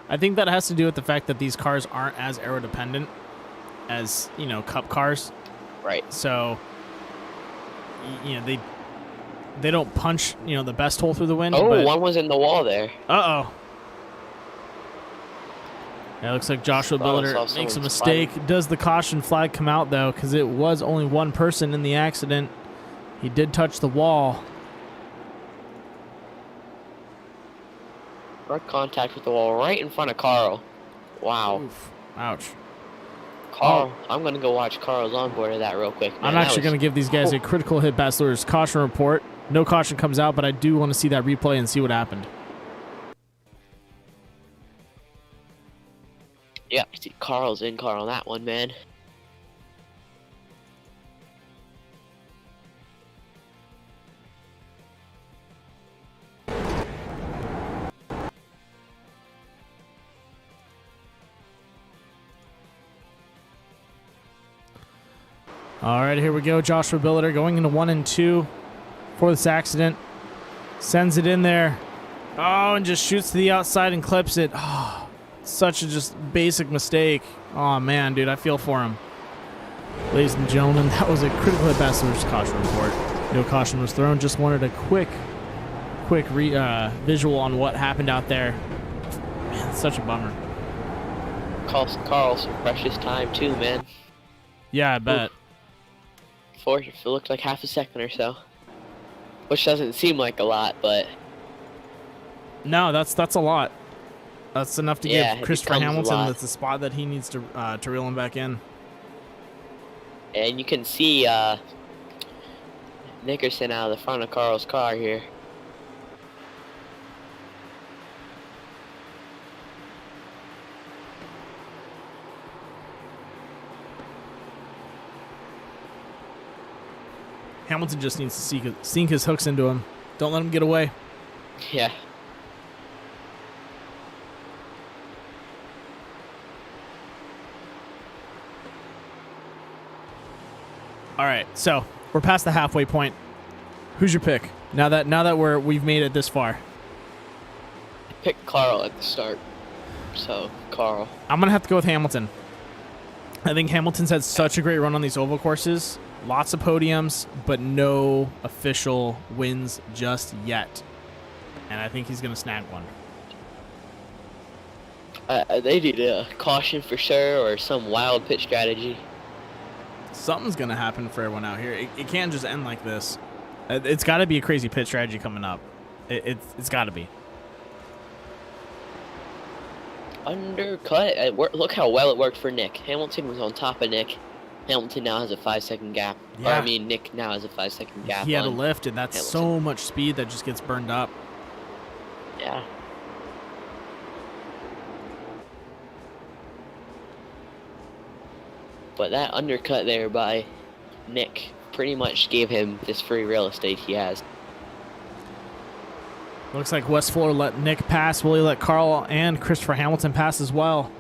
I think that has to do with the fact that these cars aren't as aerodependent as, you know, Cup cars. Right. So, you know, they don't punch, you know, the best hole through the wind. Oh, but... one was in the wall there. Uh-oh. Yeah, it looks like Joshua Billiter makes a mistake. Does the caution flag come out, though? Because it was only one person in the accident. He did touch the wall. Direct contact with the wall right in front of Carl. Wow. Oof. Ouch. Carl, I'm going to go watch Carl's onboard of that real quick. Man. I'm actually going to give these guys a critical hit bachelor's caution report. No caution comes out, but I do want to see that replay and see what happened. Yeah, I see Carl's in car on that one, man. All right, here we go. Joshua Billiter going into 1 and 2 for this accident. Sends it in there. Oh, and just shoots to the outside and clips it. Oh, such a just basic mistake. Oh, man, dude, I feel for him. Ladies and gentlemen, that was a critical hit bachelor's caution report. No caution was thrown. Just wanted a quick visual on what happened out there. Man, it's such a bummer. Cost Carl some precious time, too, man. Yeah, I bet. It looked like half a second or so. Which doesn't seem like a lot, but... No, that's a lot. That's enough to Yeah, give it Christopher becomes a Hamilton lot. the spot that he needs to reel him back in. And you can see Nickerson out of the front of Carl's car here. Hamilton just needs to sink his hooks into him. Don't let him get away. Yeah. All right, so we're past the halfway point. Who's your pick? Now that we've made it this far. Pick Carl at the start. So, Carl. I'm gonna have to go with Hamilton. I think Hamilton's had such a great run on these oval courses. Lots of podiums, but no official wins just yet. And I think he's going to snag one. They need a caution for sure, or some wild pit strategy. Something's going to happen for everyone out here. It can't just end like this. It's got to be a crazy pit strategy coming up. It's got to be. Undercut. Look how well it worked for Nick. Hamilton was on top of Nick. Hamilton now has a 5-second gap. Yeah. Or, I mean, Nick now has a 5-second gap. He had a on lift, and that's Hamilton. so much speed that just gets burned up. Yeah. But that undercut there by Nick pretty much gave him this free real estate he has. Looks like West Fuller let Nick pass. Will he let Carl and Christopher Hamilton pass as well?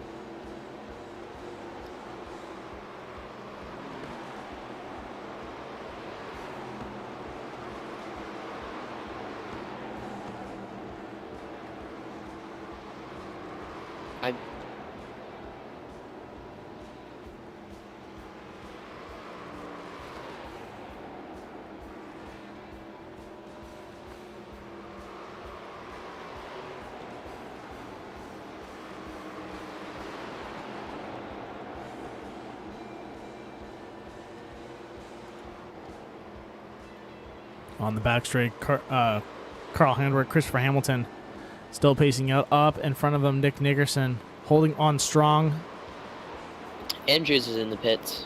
On the back straight, Carl Handwerk, Christopher Hamilton still pacing out up in front of him. Nick Nickerson holding on strong. Andrews is in the pits.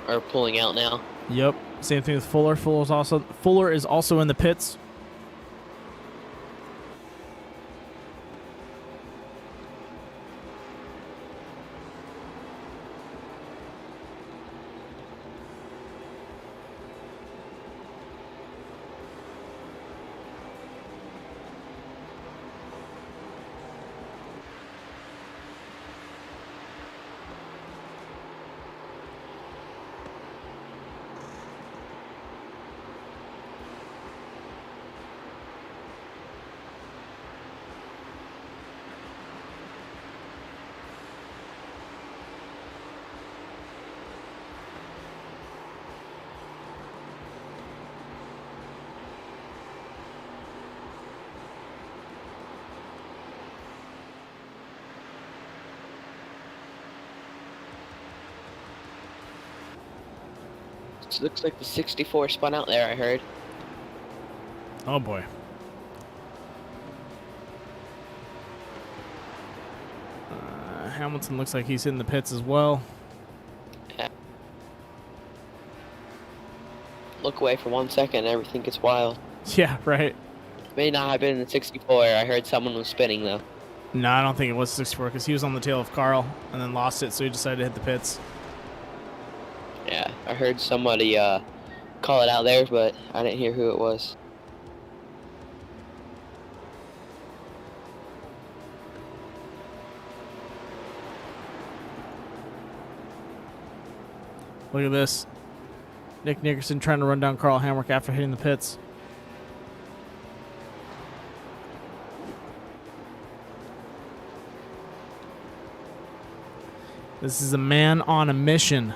Or pulling out now. Yep. Same thing with Fuller. Fuller is also in the pits. Looks like the 64 spun out there, I heard. Oh boy. Hamilton looks like he's in the pits as well. Yeah. Look away for 1 second and everything gets wild. Yeah, right. May not have been in the 64. I heard someone was spinning though. No, I don't think it was 64 because he was on the tail of Carl and then lost it, so he decided to hit the pits. Yeah, I heard somebody call it out there, but I didn't hear who it was. Look at this. Nick Nickerson trying to run down Carl Handwerk after hitting the pits. This is a man on a mission.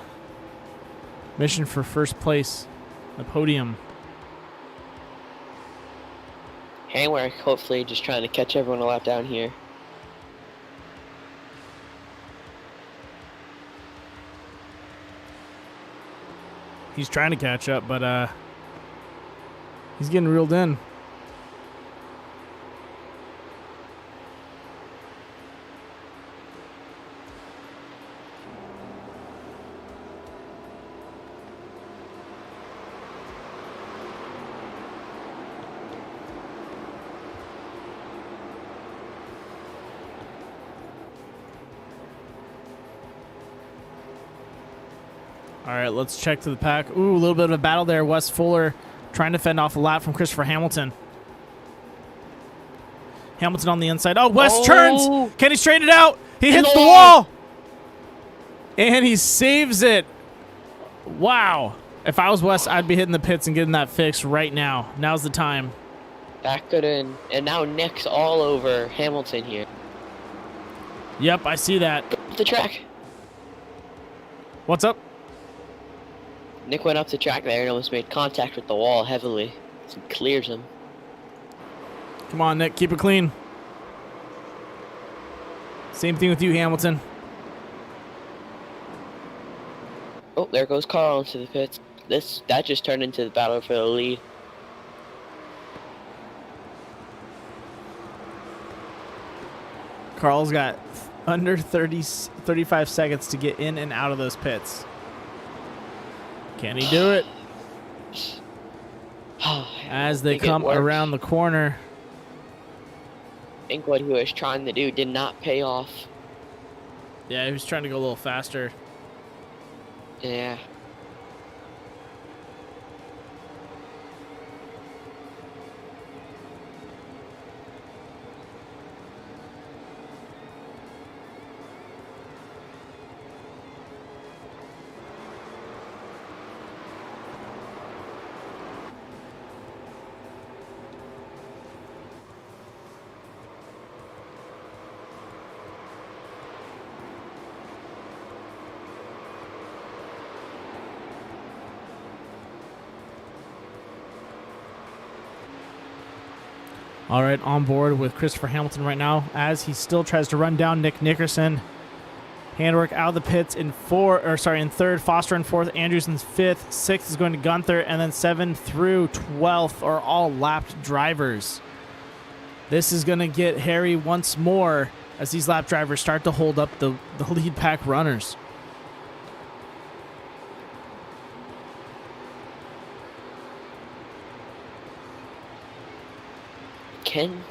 Mission for first place. The podium. Handwerk, hopefully, just trying to catch everyone a lap down here. He's trying to catch up, but he's getting reeled in. All right, let's check to the pack. Ooh, a little bit of a battle there. Wes Fuller trying to fend off a lap from Christopher Hamilton. Hamilton on the inside. Oh, Wes turns. Can he straighten it out? He hits the wall. And he saves it. Wow. If I was Wes, I'd be hitting the pits and getting that fixed right now. Now's the time. That could have... And now Nick's all over Hamilton here. Yep, I see that. Up the track. What's up? Nick went up the track there and almost made contact with the wall heavily. So it clears him. Come on, Nick. Keep it clean. Same thing with you, Hamilton. Oh, there goes Carl into the pits. That just turned into the battle for the lead. Carl's got under 35 seconds to get in and out of those pits. Can he do it? As they come around the corner. I think what he was trying to do did not pay off. Yeah, he was trying to go a little faster. Yeah. All right, on board with Christopher Hamilton right now as he still tries to run down Nick Nickerson. Handwork out of the pits in third, Foster in fourth, Andrews in fifth, sixth is going to Gunther, and then 7 through 12th are all lapped drivers. This is going to get hairy once more as these lap drivers start to hold up the lead pack runners.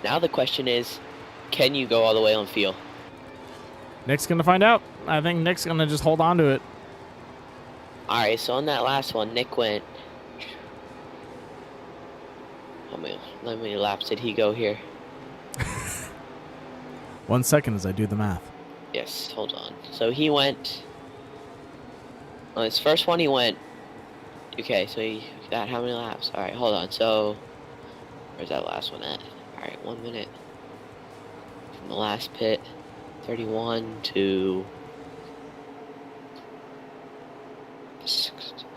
Now the question is, can you go all the way on field? Nick's going to find out. I think Nick's going to just hold on to it. All right, so on that last one, Nick went... How many laps did he go here? 1 second as I do the math. Yes, hold on. So he went... On his first one, he went... Okay, so he got how many laps? All right, hold on. So, where's that last one at? All right, 1 minute. From the last pit, 31 to...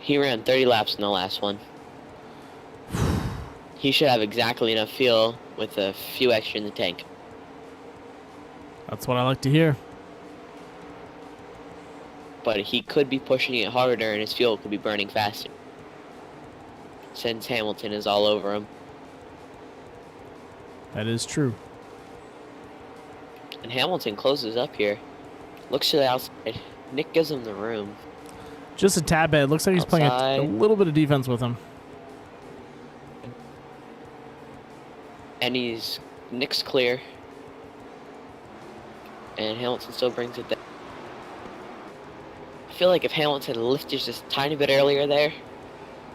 He ran 30 laps in the last one. He should have exactly enough fuel with a few extra in the tank. That's what I like to hear. But he could be pushing it harder and his fuel could be burning faster. since Hamilton is all over him. That is true. And Hamilton closes up here. Looks to the outside. Nick gives him the room. Just a tad bit. It looks like he's playing a little bit of defense with him. And Nick's clear. And Hamilton still brings it down. I feel like if Hamilton had lifted just a tiny bit earlier there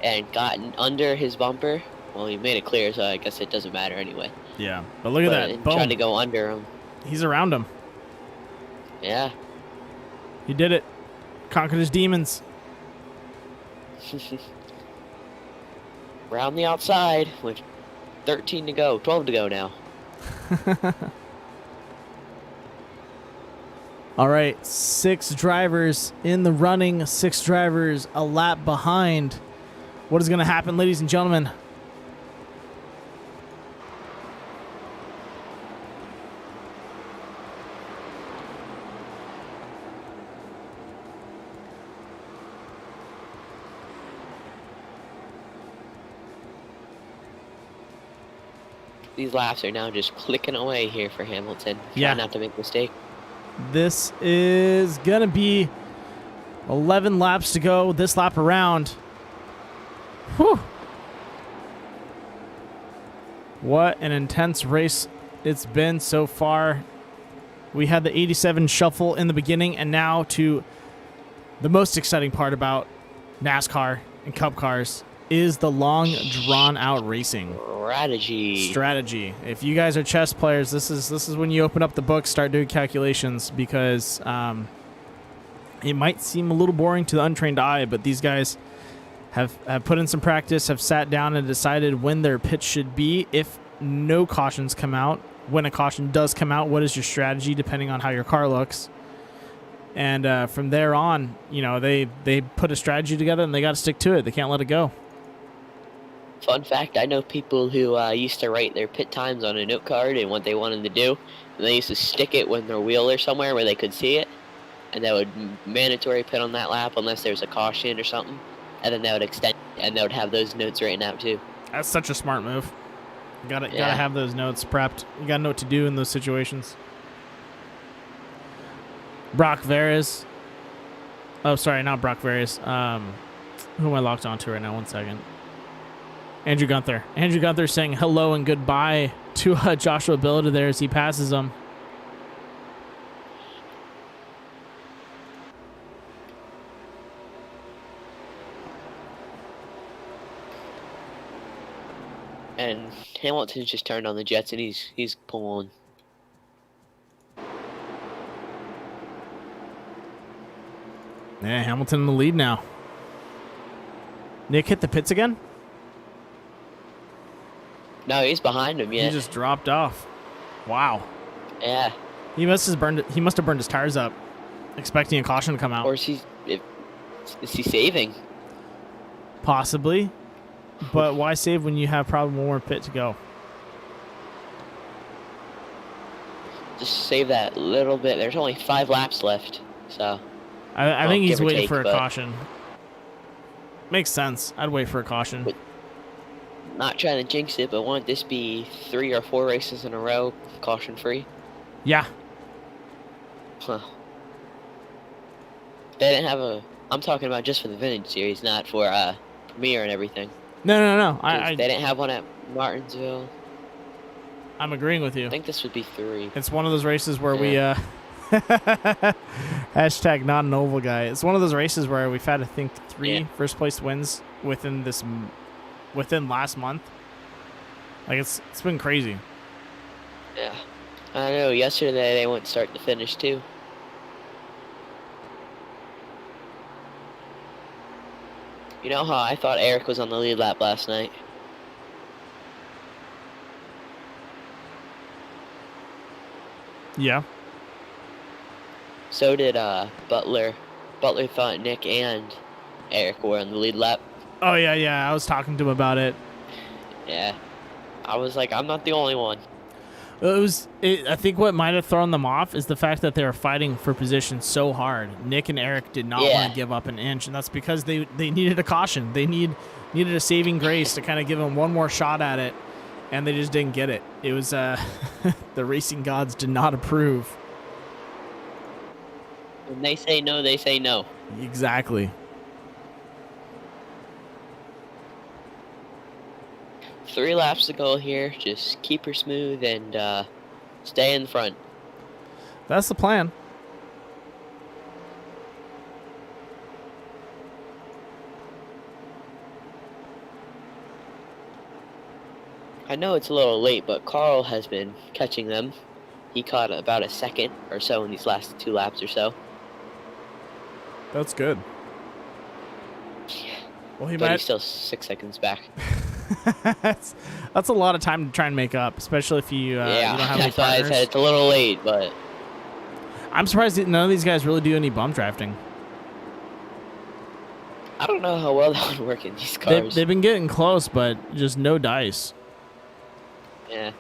and gotten under his bumper, well, he made it clear, so I guess it doesn't matter anyway. Yeah, but look at that. Boom. Trying to go under him. He's around him. Yeah. He did it. Conquered his demons. Around the outside with 13 to go, 12 to go now. All right, 6 drivers in the running, 6 drivers a lap behind. What is going to happen, ladies and gentlemen? These laps are now just clicking away here for Hamilton. Yeah. Trying not to make a mistake. This is going to be 11 laps to go this lap around. Whew. What an intense race it's been so far. We had the 87 shuffle in the beginning, and now to the most exciting part about NASCAR and Cup cars is the long, drawn-out racing. Strategy. If you guys are chess players, this is when you open up the book, start doing calculations, because it might seem a little boring to the untrained eye, but these guys have put in some practice, have sat down and decided when their pitch should be. If no cautions come out, when a caution does come out, what is your strategy depending on how your car looks? And from there on, you know, they put a strategy together and they got to stick to it. They can't let it go. Fun fact, I know people who used to write their pit times on a note card and what they wanted to do, and they used to stick it when their wheel or somewhere where they could see it, and that would mandatory pit on that lap unless there's a caution or something, and then that would extend, and they would have those notes written out too. That's such a smart move. Gotta have those notes prepped. You gotta know what to do in those situations. Brock Veras. Oh, sorry, not Brock Veras. Who am I locked onto right now? 1 second. Andrew Gunther. Andrew Gunther saying hello and goodbye to Joshua Billita there as he passes him. And Hamilton's just turned on the jets and he's pulling. Yeah, Hamilton in the lead now. Nick hit the pits again? No, he's behind him. Yeah. He just dropped off. Wow. Yeah. He must have burned his tires up, expecting a caution to come out. Or is he saving? Possibly. But why save when you have probably one more pit to go? Just save that little bit. There's only 5 laps left, so. I think he's waiting for a caution. Makes sense. I'd wait for a caution. But not trying to jinx it, but won't this be 3 or 4 races in a row, caution free? Yeah. Huh. They didn't have a. I'm talking about just for the Vintage Series, not for Premier and everything. No. They didn't have one at Martinsville. I'm agreeing with you. I think this would be 3. It's one of those races where we hashtag not an oval guy. It's one of those races where we've had, I think, 3 first place wins within last month. Like it's been crazy. Yeah, I know. Yesterday they went start to finish too. You know how I thought Eric was on the lead lap last night? Yeah. So did Butler. Butler thought Nick and Eric were on the lead lap. Oh yeah. I was talking to him about it. Yeah. I was like, I'm not the only one. I think what might have thrown them off is the fact that they were fighting for position so hard. Nick and Eric did not want to give up an inch, and that's because they needed a caution. They need needed a saving grace to kind of give them one more shot at it, and they just didn't get it. It was the racing gods did not approve. When they say no, they say no. Exactly. 3 laps to go here. Just keep her smooth and stay in the front. That's the plan. I know it's a little late, but Carl has been catching them. He caught about a second or so in these last 2 laps or so. That's good. Well, But he's still 6 seconds back. that's a lot of time to try and make up, especially if you, Yeah, you don't have any that's why I partners. said it's a little late, but I'm surprised that none of these guys really do any bump drafting. I don't know how well that would work in these cars. They've been getting close, but just no dice. Yeah.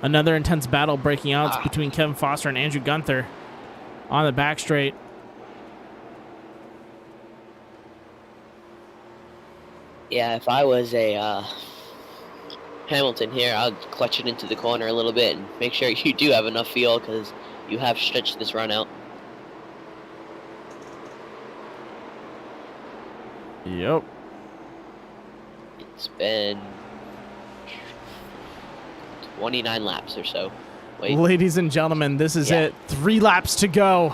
Another intense battle breaking out between Kevin Foster and Andrew Gunther on the back straight. Yeah, if I was a Hamilton here, I'd clutch it into the corner a little bit and make sure you do have enough fuel because you have stretched this run out. Yep. It's been 29 laps or so. Wait. Ladies and gentlemen, this is it. 3 laps to go.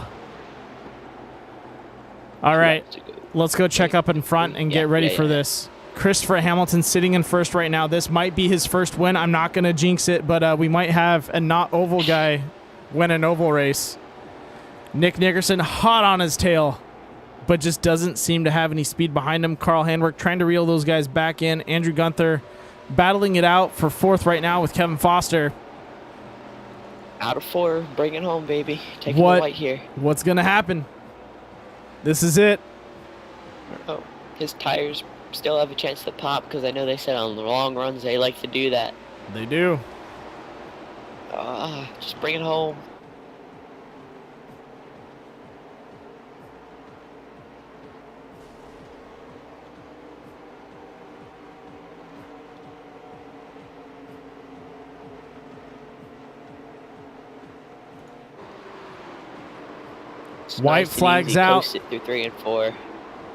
All right, let's go check up in front and get ready for this. Christopher Hamilton sitting in first right now. This might be his first win. I'm not going to jinx it, but we might have a not oval guy win an oval race. Nick Nickerson hot on his tail, but just doesn't seem to have any speed behind him. Carl Handwerk trying to reel those guys back in. Andrew Gunther battling it out for 4th right now with Kevin Foster. Out of 4, bring it home, baby. Taking the white here. What's going to happen? This is it. Oh, his tires still have a chance to pop because I know they said on the long runs they like to do that. They do. Just bring it home. It's White nice and flags easy, out. coast it through 3 and 4.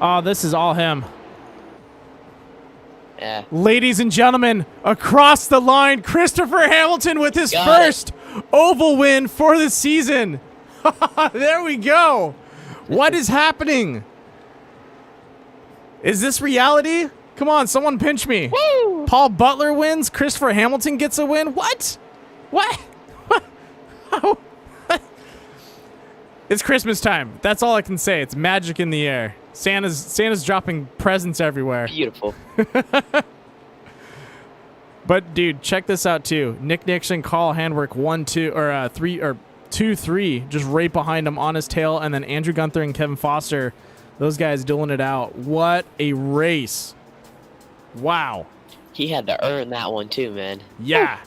Oh, this is all him. Yeah. Ladies and gentlemen, across the line, Christopher Hamilton with his Got first oval win for the season. There we go. What is happening? Is this reality? Come on, someone pinch me. Woo! Paul Butler wins. Christopher Hamilton gets a win. What? What? How? It's Christmas time. That's all I can say. It's magic in the air. Santa's dropping presents everywhere. Beautiful. But dude, check this out too. Nick Nixon, Carl Handwerk 2-3, just right behind him on his tail, and then Andrew Gunther and Kevin Foster, those guys dueling it out. What a race! Wow. He had to earn that one too, man. Yeah.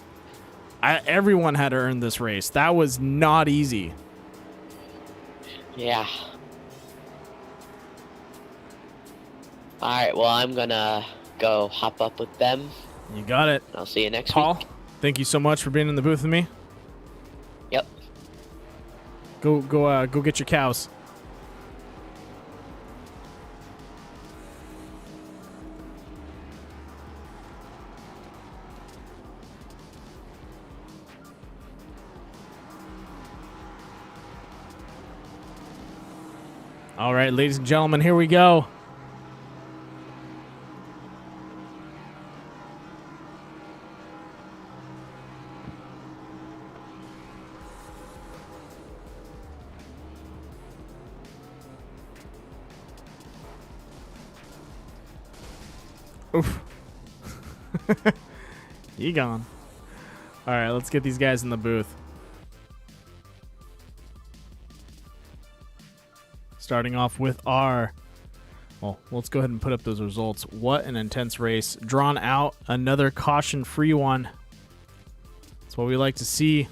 Everyone had to earn this race. That was not easy. Yeah. Alright, well, I'm gonna go hop up with them. You got it. I'll see you next Paul, week. thank you so much for being in the booth with me. Yep. Go get your cows. All right, ladies and gentlemen, here we go. Oof. You gone. All right, let's get these guys in the booth. Starting off with our... Well, let's go ahead and put up those results. What an intense race. Drawn out. Another caution-free one. That's what we like to see.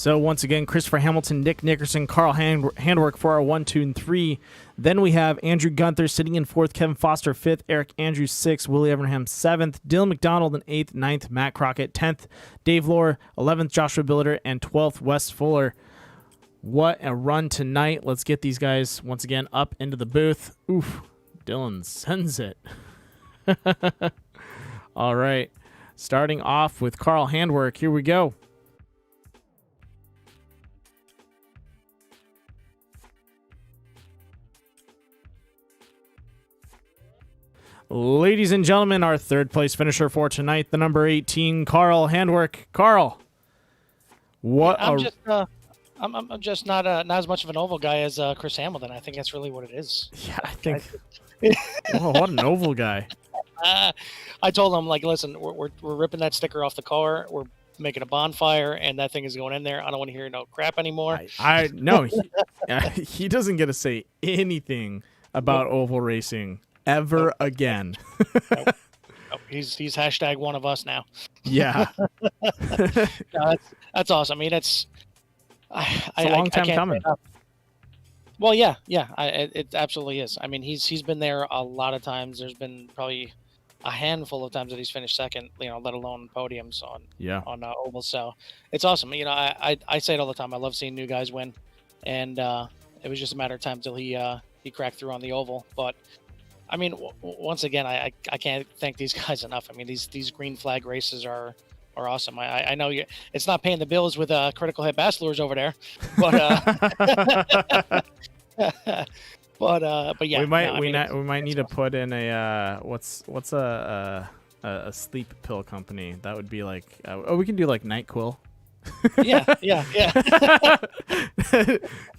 So once again, Christopher Hamilton, Nick Nickerson, Carl Handwerk for our 1, 2, and 3. Then we have Andrew Gunther sitting in 4th, Kevin Foster 5th, Eric Andrews 6th, Willie Evernham 7th, Dylan McDonald in 8th, 9th, Matt Crockett 10th, Dave Lohr 11th, Joshua Billiter, and 12th, Wes Fuller. What a run tonight. Let's get these guys once again up into the booth. Oof, Dylan sends it. All right, starting off with Carl Handwerk. Here we go. Ladies and gentlemen, our third place finisher for tonight, the number 18, Carl Handwerk. Carl, what I'm just not as much of an oval guy as Chris Hamilton. I think that's really what it is. Yeah, I think. Oh, what an oval guy! I told him, like, listen, we're ripping that sticker off the car. We're making a bonfire, and that thing is going in there. I don't want to hear no crap anymore. I no, he doesn't get to say anything about oval racing ever again. Nope. He's hashtag one of us now. Yeah. No, that's awesome. I mean, it's a long time coming. Well, yeah, it absolutely is. I mean, he's been there a lot of times. There's been probably a handful of times that he's finished second, let alone podiums on ovals. So it's awesome. I say it all the time. I love seeing new guys win, and it was just a matter of time till he cracked through on the oval. But I mean, once again, I can't thank these guys enough. I mean, these green flag races are awesome. I know it's not paying the bills with critical hit bachelors over there, but but yeah, we might need to put in a what's a sleep pill company that would be like we can do like NyQuil. yeah.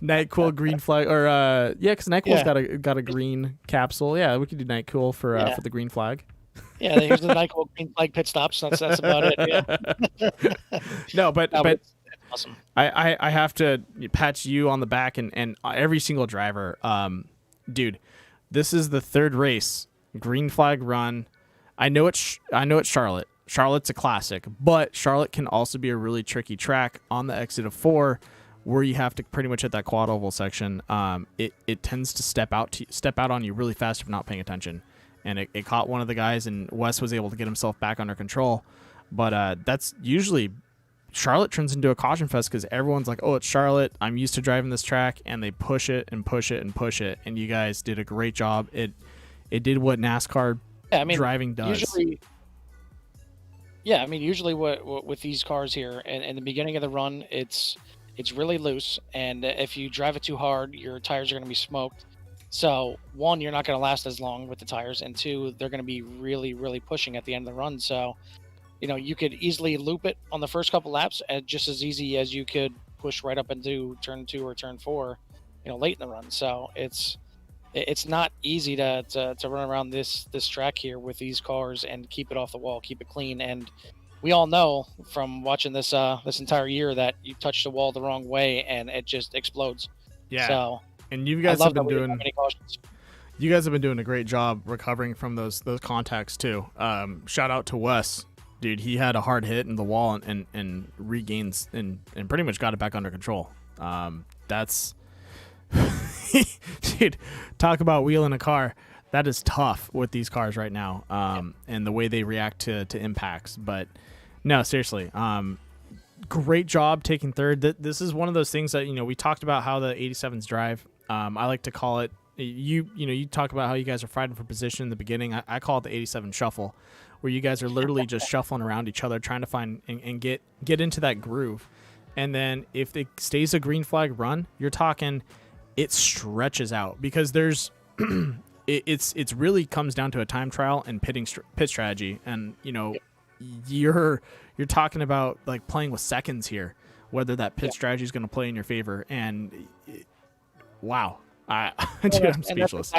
NyQuil green flag or because NyQuil's got a green capsule. Yeah, we could do NyQuil for the green flag. Yeah, here's the NyQuil green flag pit stops. That's about it. Yeah. No, but it's awesome. I have to pat you on the back and every single driver. Dude, this is the third race, green flag run. I know it's Charlotte. Charlotte's a classic, but Charlotte can also be a really tricky track on the exit of 4, where you have to pretty much hit that quad oval section. It tends to step out on you really fast if not paying attention, and it caught one of the guys, and Wes was able to get himself back under control. But that's usually Charlotte turns into a caution fest because everyone's like, "Oh, it's Charlotte. I'm used to driving this track," and they push it and push it and push it. And you guys did a great job. It did what NASCAR driving does. Usually what with these cars here, and in the beginning of the run, it's really loose, and if you drive it too hard, your tires are going to be smoked. So 1, you're not going to last as long with the tires, and 2, they're going to be really, really pushing at the end of the run. So, you could easily loop it on the first couple laps, just as easy as you could push right up into turn 2 or turn 4, late in the run. So it's not easy to run around this track here with these cars and keep it off the wall, keep it clean. And we all know from watching this entire year that you touch the wall the wrong way and it just explodes. Yeah. So, and you guys have been doing a great job recovering from those contacts too. Shout out to Wes, dude. He had a hard hit in the wall and regains and pretty much got it back under control. That's dude, talk about wheeling a car. That is tough with these cars right now, and the way they react to impacts. But no, seriously, great job taking third. This is one of those things that we talked about how the 87s drive. I like to call it. You talk about how you guys are fighting for position in the beginning. I call it the 87 shuffle, where you guys are literally just shuffling around each other, trying to find and get into that groove. And then if it stays a green flag run, you're talking. It stretches out because there's it's really comes down to a time trial and pit strategy, and you're talking about like playing with seconds here, whether that pit strategy is going to play in your favor. And wow, dude, I'm speechless.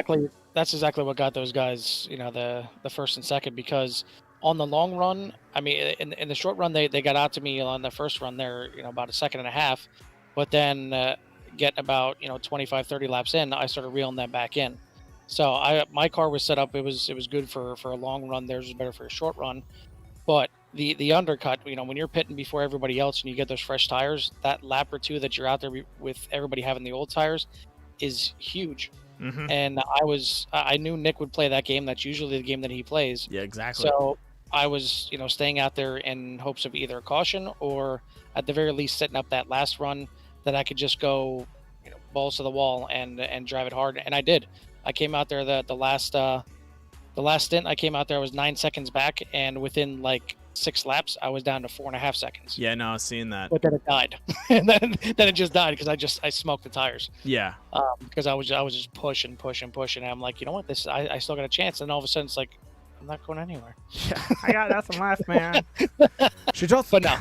That's exactly what got those guys the first and second, because on the long run, I mean in the short run they got out to me on the first run there about a second and a half, but then get about 25-30 laps in, I started reeling them back in. So my car was set up, it was good for a long run. Theirs was better for a short run. But the undercut, when you're pitting before everybody else and you get those fresh tires, that lap or two that you're out there with everybody having the old tires is huge. Mm-hmm. And I knew Nick would play that game. That's usually the game that he plays. Yeah, exactly. So I was, staying out there in hopes of either a caution or at the very least setting up that last run that I could just go, balls to the wall and drive it hard. And I did. I came out there the last stint. I came out there. I was 9 seconds back, and within like 6 laps, I was down to 4.5 seconds. Yeah, no, I was seeing that. But then it died, and then it just died because I smoked the tires. Yeah. Because I was just pushing. And I'm like, you know what? I still got a chance. And all of a sudden, it's like, I'm not going anywhere. Yeah, I got nothing left, man. She just. But no,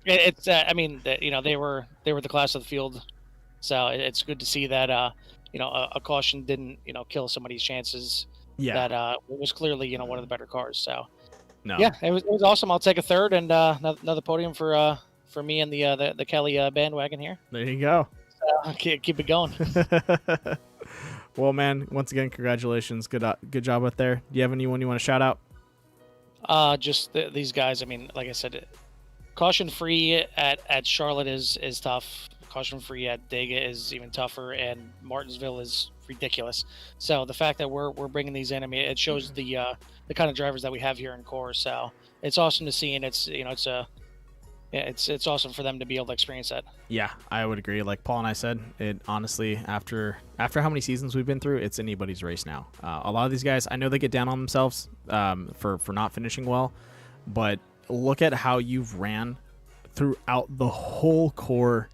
it's I mean, they were the class of the field, so it's good to see that a caution didn't kill somebody's chances. Yeah. That it was clearly one of the better cars. So. No. Yeah, it was awesome. I'll take a third and another podium for me and the Kelly bandwagon here. There you go. So, keep it going. Well, man, once again, congratulations. Good job out there. Do you have anyone you want to shout out? Just these guys. I mean, like I said, caution free at Charlotte is tough. Caution free at Dega is even tougher, and Martinsville is ridiculous. So the fact that we're bringing these in, I mean, it shows the kind of drivers that we have here in Core. So it's awesome to see, and it's awesome for them to be able to experience that. Yeah, I would agree. Like Paul and I said, it honestly, after how many seasons we've been through, it's anybody's race now. A lot of these guys, I know they get down on themselves for not finishing well, but look at how you've ran throughout the whole Core.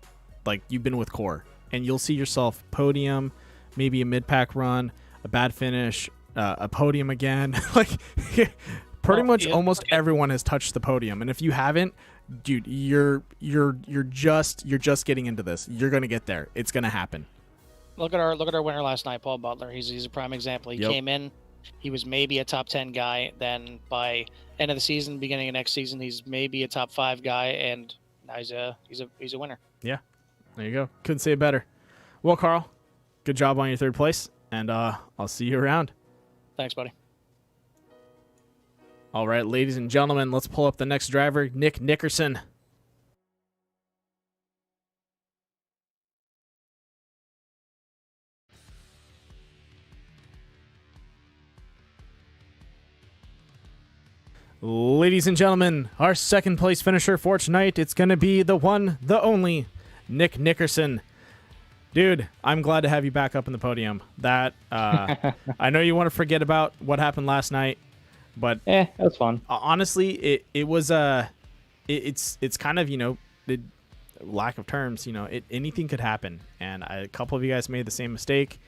Like, you've been with Core, and you'll see yourself podium, maybe a mid-pack run, a bad finish, a podium again. Like, pretty much almost everyone has touched the podium, and if you haven't, dude, you're just getting into this. You're gonna get there. It's gonna happen. Look at our winner last night, Paul Butler. He's a prime example. He came in, he was maybe a top 10 guy. Then by end of the season, beginning of next season, he's maybe a top 5 guy, and now he's a winner. Yeah. There you go. Couldn't say it better. Well, Carl, good job on your 3rd place, and I'll see you around. Thanks, buddy. All right, ladies and gentlemen, let's pull up the next driver, Nick Nickerson. Ladies and gentlemen, our 2nd place finisher for tonight, it's going to be the one, the only, Nick Nickerson. Dude, I'm glad to have you back up in the podium. That I know you want to forget about what happened last night, but that was fun. Honestly, it was it's kind of, the lack of terms, anything could happen, and a couple of you guys made the same mistake.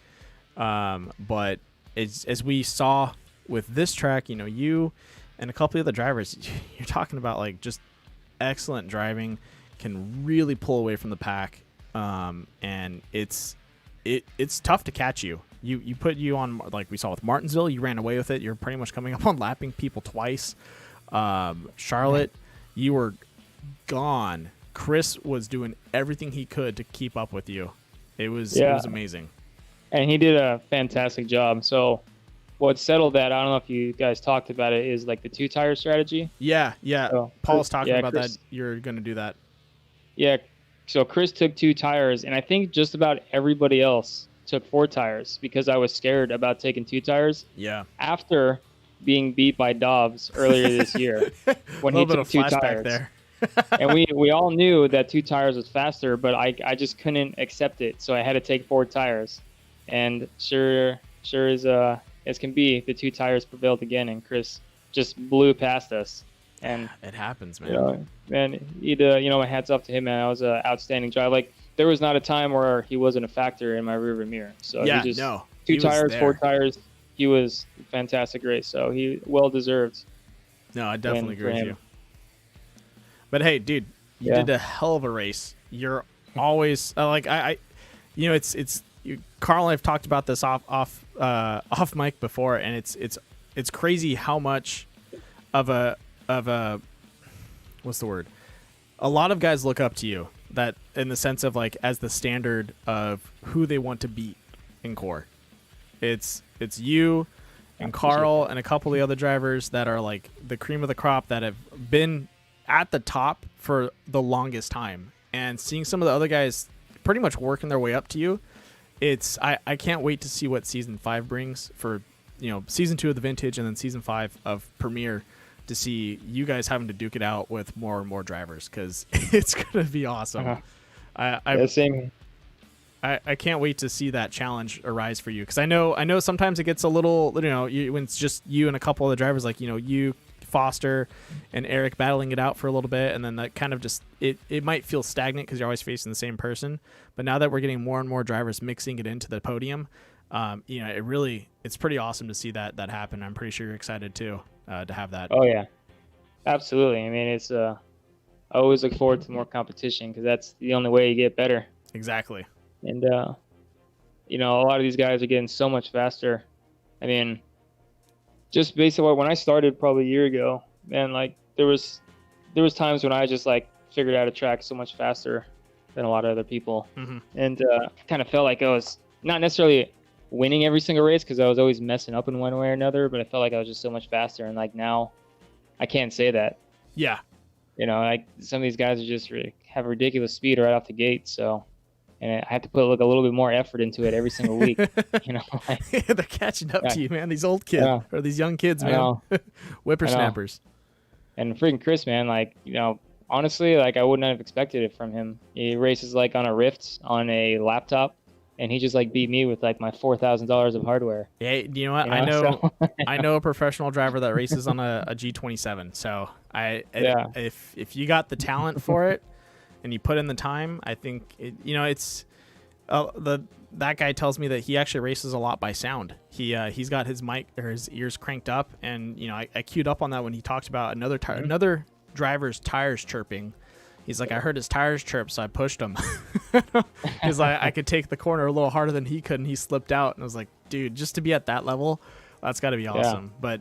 But as we saw with this track, you and a couple of the drivers, you're talking about like just excellent driving, can really pull away from the pack, and it's tough to catch you. You put you on, like we saw with Martinsville, you ran away with it. You're pretty much coming up on lapping people twice. Charlotte, you were gone. Chris was doing everything he could to keep up with you. It was amazing. And he did a fantastic job. So what settled that, I don't know if you guys talked about it, is like the 2-tire strategy. Yeah. So, Paul's talking about Chris, that. You're going to do that. Yeah. So Chris took 2 tires, and I think just about everybody else took 4 tires because I was scared about taking 2 tires. Yeah. After being beat by Dobbs earlier this year when he took 2 tires. There. And we all knew that 2 tires was faster, but I just couldn't accept it. So I had to take 4 tires. And sure as can be, the 2 tires prevailed again, and Chris just blew past us. And it happens, man. My hats off to him, man. That was an outstanding drive. Like, there was not a time where he wasn't a factor in my rearview mirror. So yeah, he just, no, 2 tires, 4 tires. He was a fantastic race. So he well deserved. No, I definitely agree with you. But hey, dude, you did a hell of a race. You're always it's Carl and I've talked about this off mic before, and it's crazy how much of a what's the word? A lot of guys look up to you, that in the sense of like as the standard of who they want to beat in Core. It's you, and Carl and a couple of the other drivers that are like the cream of the crop that have been at the top for the longest time, and seeing some of the other guys pretty much working their way up to you. I can't wait to see what season 5 brings for, season 2 of the vintage and then season 5 of Premier, to see you guys having to duke it out with more and more drivers, because it's going to be awesome. Same. I can't wait to see that challenge arise for you, because I know sometimes it gets a little, when it's just you and a couple of the drivers, like, you, Foster, and Eric battling it out for a little bit, and then that kind of just it might feel stagnant because you're always facing the same person. But now that we're getting more and more drivers mixing it into the podium, it's pretty awesome to see that happen. I'm pretty sure you're excited too to have that. Oh yeah, absolutely. I mean, it's I always look forward to more competition, because that's the only way you get better. Exactly. And a lot of these guys are getting so much faster. I mean, just based on when I started probably a year ago, man, like there was times when I just like figured out a track so much faster than a lot of other people. Mm-hmm. And kind of felt like I was not necessarily winning every single race, because I was always messing up in one way or another, but I felt like I was just so much faster. And like now I can't say that. Yeah. Like some of these guys are just have ridiculous speed right off the gate. So, and I have to put like a little bit more effort into it every single week. They're catching up to you, man. These old kids or these young kids, man. Whippersnappers. And freaking Chris, man, like, honestly, like I wouldn't have expected it from him. He races like on a Rift on a laptop, and he just like beat me with like my $4,000 of hardware. Yeah, you know what? I know a professional driver that races on a G27. So if you got the talent for it and you put in the time, I think it's that guy tells me that he actually races a lot by sound. He's got his mic or his ears cranked up, and I queued up on that when he talked about another driver's tires chirping. He's like, I heard his tires chirp, so I pushed him. Because I could take the corner a little harder than he could, and he slipped out. And I was like, dude, just to be at that level, that's got to be awesome. But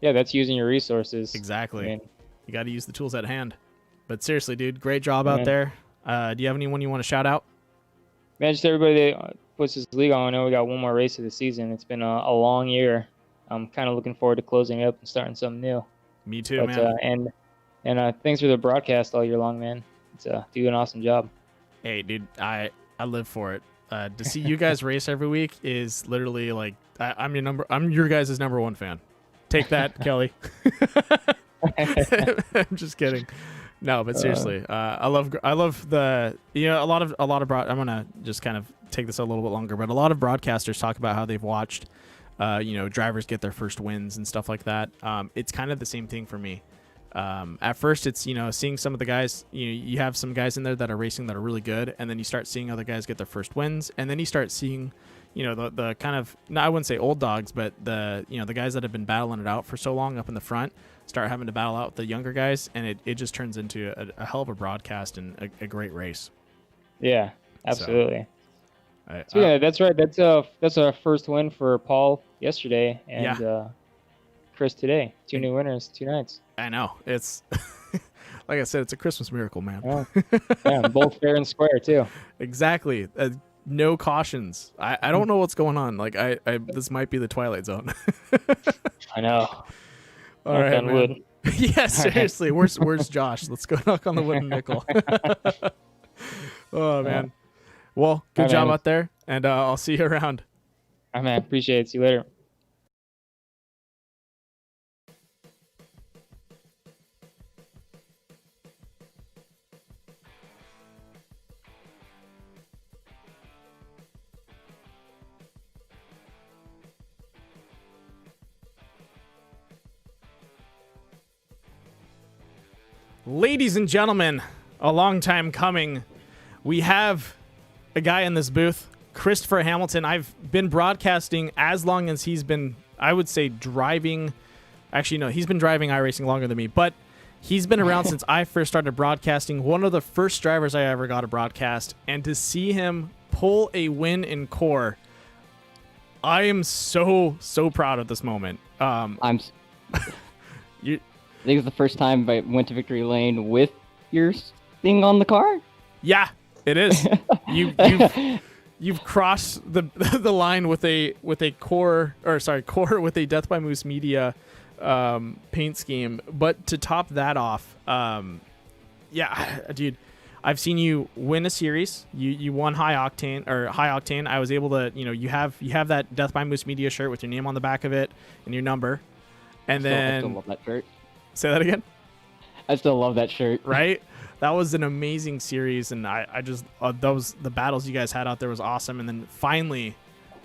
that's using your resources. Exactly. I mean, you got to use the tools at hand. But seriously, dude, great job out there. Do you have anyone you want to shout out? Man, just everybody that puts this league on. I know we got one more race of the season. It's been a long year. I'm kind of looking forward to closing it up and starting something new. Me too, man. And thanks for the broadcast all year long, man. It's do an awesome job. Hey, dude, I live for it. To see you guys race every week is literally like I'm your guys' number one fan. Take that, Kelly. I'm just kidding. No, but seriously, I love the a lot of I'm gonna just kind of take this a little bit longer, but a lot of broadcasters talk about how they've watched drivers get their first wins and stuff like that. It's kind of the same thing for me. At first it's seeing some of the guys, you have some guys in there that are racing that are really good, and then you start seeing other guys get their first wins, and then you start seeing the kind of, no, I wouldn't say old dogs, but the the guys that have been battling it out for so long up in the front start having to battle out with the younger guys, and it just turns into a hell of a broadcast and a great race. Yeah, absolutely. So, that's right. That's our first win for Paul yesterday, and Chris today. 2 new winners, 2 nights. I know. It's like I said, it's a Christmas miracle, man. Yeah, both fair and square too. Exactly. No cautions. I don't know what's going on. Like I this might be the Twilight Zone. I know. All right, man. Wood. Yeah, seriously. Where's Josh? Let's go knock on the wooden nickel. Oh man. Well, good job out there, and I'll see you around. All right, man. Appreciate it. See you later. Ladies and gentlemen, a long time coming, we have a guy in this booth, Christopher Hamilton. I've been broadcasting as long as he's been, I would say, driving. Actually, no, he's been driving iRacing longer than me, but he's been around since I first started broadcasting. One of the first drivers I ever got to broadcast, and to see him pull a win in core, I am so proud at this moment. I think it's the first time I went to Victory Lane you've crossed the the line with a core with a Death by Moose Media paint scheme. But to top that off, yeah, dude, I've seen you win a series. You won high octane. I was able to, you have that Death by Moose Media shirt with your name on the back of it and your number. And I still love that shirt. Say that again. I still love that shirt. Right? That was an amazing series, and I just the battles you guys had out there was awesome. And then finally,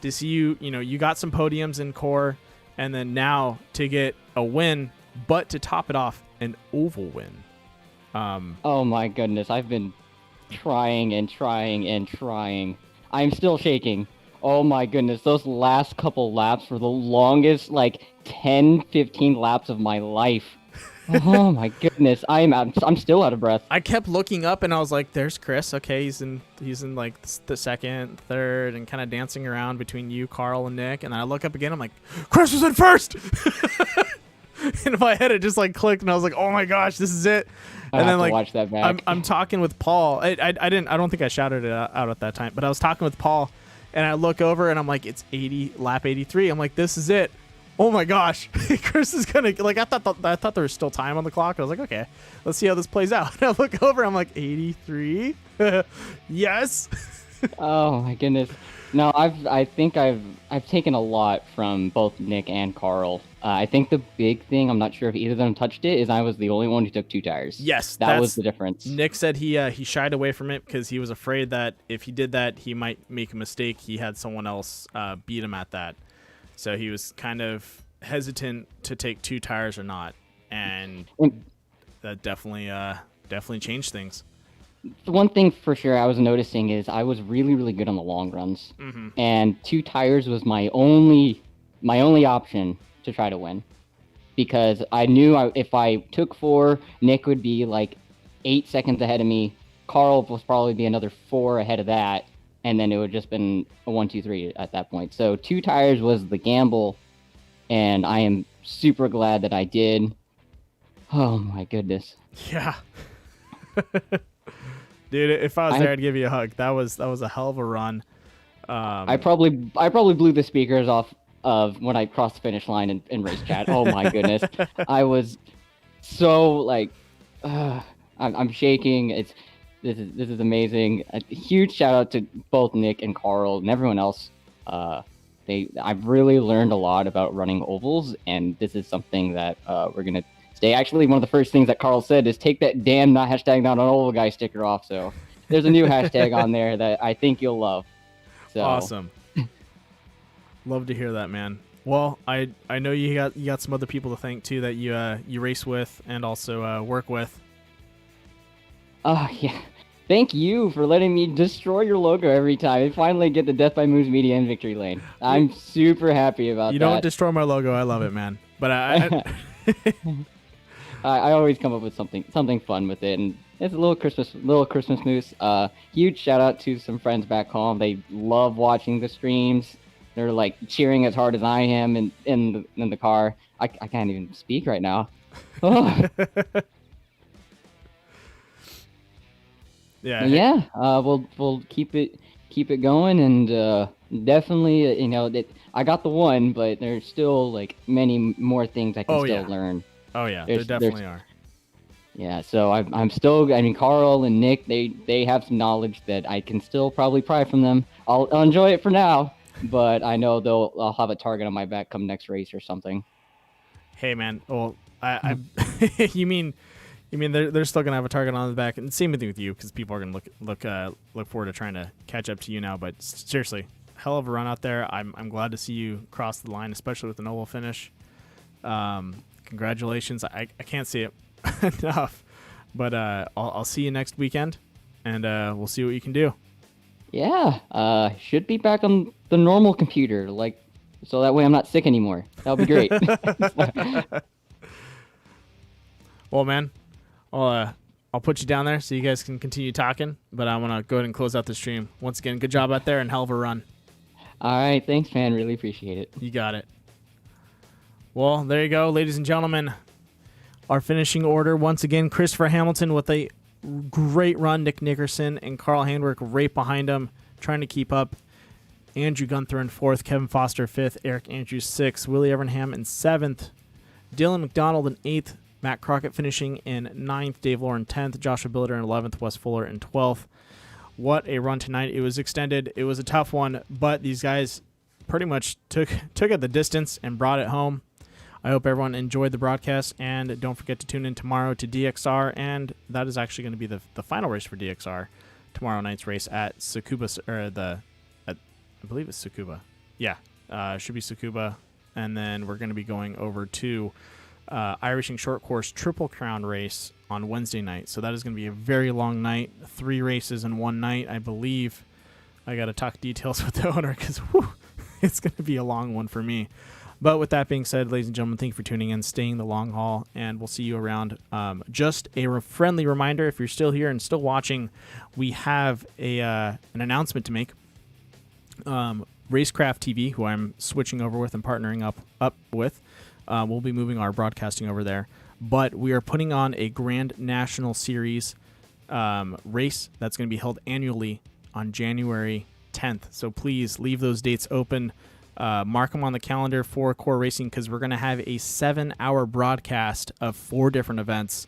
to see you got some podiums in core, and then now to get a win, but to top it off, an oval win. Oh my goodness, I've been trying and trying and trying. I'm still shaking. Oh my goodness, those last couple laps were the longest, 10, 15 laps of my life. Oh my goodness, I'm still out of breath. I kept looking up and I was like, "There's Chris. Okay, he's in the second, third, and kind of dancing around between you, Carl, and Nick." And then I look up again. I'm like, "Chris was in first!" In my head, it just clicked, and I was like, "Oh my gosh, this is it!" I have to watch that back. I'm talking with Paul. I don't think I shouted it out at that time, but I was talking with Paul, and I look over and I'm like, "It's lap 83." I'm like, "This is it." Oh my gosh, Chris is gonna I thought there was still time on the clock. I was like, okay, let's see how this plays out. And I look over, I'm like, 83, yes. Oh my goodness. No, I think I've taken a lot from both Nick and Carl. I think the big thing, I'm not sure if either of them touched it, is I was the only one who took 2 tires. Yes, that was the difference. Nick said he shied away from it because he was afraid that if he did that, he might make a mistake. He had someone else beat him at that. So he was kind of hesitant to take 2 tires or not, and that definitely changed things. The one thing for sure I was noticing is I was really, really good on the long runs, and 2 tires was my only option to try to win, because I knew if I took 4, Nick would be 8 seconds ahead of me. Carl was probably be another 4 ahead of that. And then it would just been a 1, 2, 3 at that point. So 2 tires was the gamble, and I am super glad that I did. Oh my goodness. Yeah. Dude, if I was there, I'd give you a hug. That was a hell of a run. I probably blew the speakers off of when I crossed the finish line in race chat. Oh my goodness. I was so I'm shaking. This is amazing. A huge shout out to both Nick and Carl and everyone else. I've really learned a lot about running ovals, and this is something that we're gonna stay. Actually, one of the first things that Carl said is take that damn hashtag not an oval guy sticker off. So there's a new hashtag on there that I think you'll love. So awesome. Love to hear that, man. Well, I know you got some other people to thank too that you race with and also work with. Yeah. Thank you for letting me destroy your logo every time and finally get the Death by Moose Media in victory lane. I'm super happy about that. You don't destroy my logo. I love it, man. But I always come up with something fun with it, and it's a little Christmas moose. Huge shout out to some friends back home. They love watching the streams. They're cheering as hard as I am in the car. I can't even speak right now. Oh. Yeah. We'll keep it going, and definitely, I got the 1, but there's still many more things I can still learn. Oh yeah, there definitely are. Yeah, so I'm still. I mean, Carl and Nick, they have some knowledge that I can still probably pry from them. I'll enjoy it for now, but I know I'll have a target on my back come next race or something. Hey man, well, I you mean they're still gonna have a target on the back, and same thing with you, because people are gonna look forward to trying to catch up to you now. But seriously, hell of a run out there. I'm glad to see you cross the line, especially with an oval finish. Congratulations. I can't say it enough, but I'll see you next weekend, and we'll see what you can do. Yeah, should be back on the normal computer, so that way I'm not sick anymore. That would be great. Well, man, I'll put you down there so you guys can continue talking, but I want to go ahead and close out the stream. Once again, good job out there and hell of a run. All right, thanks, man. Really appreciate it. You got it. Well, there you go, ladies and gentlemen. Our finishing order, once again, Christopher Hamilton with a great run, Nick Nickerson and Carl Handwerk right behind him, trying to keep up. Andrew Gunther in 4th, Kevin Foster 5th, Eric Andrews 6th, Willie Evernham in 7th, Dylan McDonald in 8th, Matt Crockett finishing in 9th, Dave Lauren 10th, Joshua Billiter in 11th, Wes Fuller in 12th. What a run tonight. It was extended. It was a tough one, but these guys pretty much took it the distance and brought it home. I hope everyone enjoyed the broadcast, and don't forget to tune in tomorrow to DXR, and that is actually going to be the final race for DXR, tomorrow night's race at Tsukuba, or I believe it's Tsukuba. Yeah, it should be Tsukuba, and then we're going to be going over to iRacing Short Course Triple Crown race on Wednesday night. So that is going to be a very long night, 3 races in one night, I believe. I got to talk details with the owner because it's going to be a long one for me. But with that being said, ladies and gentlemen, thank you for tuning in, staying the long haul, and we'll see you around. Just a friendly reminder, if you're still here and still watching, we have an announcement to make. Racecraft TV, who I'm switching over with and partnering up with, we'll be moving our broadcasting over there. But we are putting on a Grand National Series race that's going to be held annually on January 10th. So please leave those dates open. Mark them on the calendar for Core Racing, because we're going to have a 7-hour broadcast of 4 different events.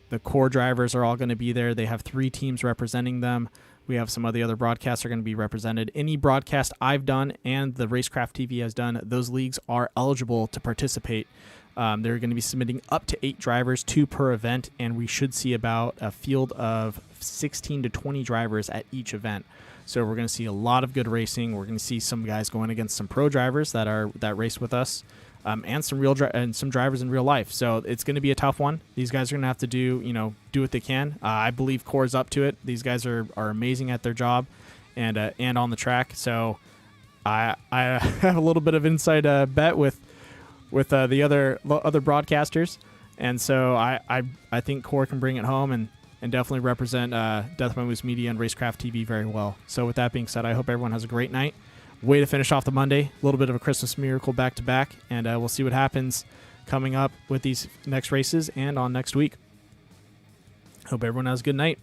The Core drivers are all going to be there. They have 3 teams representing them. We have some of the other broadcasts are going to be represented. Any broadcast I've done and the Racecraft TV has done, those leagues are eligible to participate. They're going to be submitting up to 8 drivers, 2 per event, and we should see about a field of 16 to 20 drivers at each event. So we're going to see a lot of good racing. We're going to see some guys going against some pro drivers that race with us, and some drivers in real life. So it's going to be a tough one. These guys are going to have to do what they can. I believe Core's up to it. These guys are amazing at their job, and on the track. So I have a little bit of inside bet with the other broadcasters, and so I think Core can bring it home and definitely represent Death by Moose Media and Racecraft TV very well. So with that being said, I hope everyone has a great night. Way to finish off the Monday. A little bit of a Christmas miracle back-to-back, and we'll see what happens coming up with these next races and on next week. Hope everyone has a good night.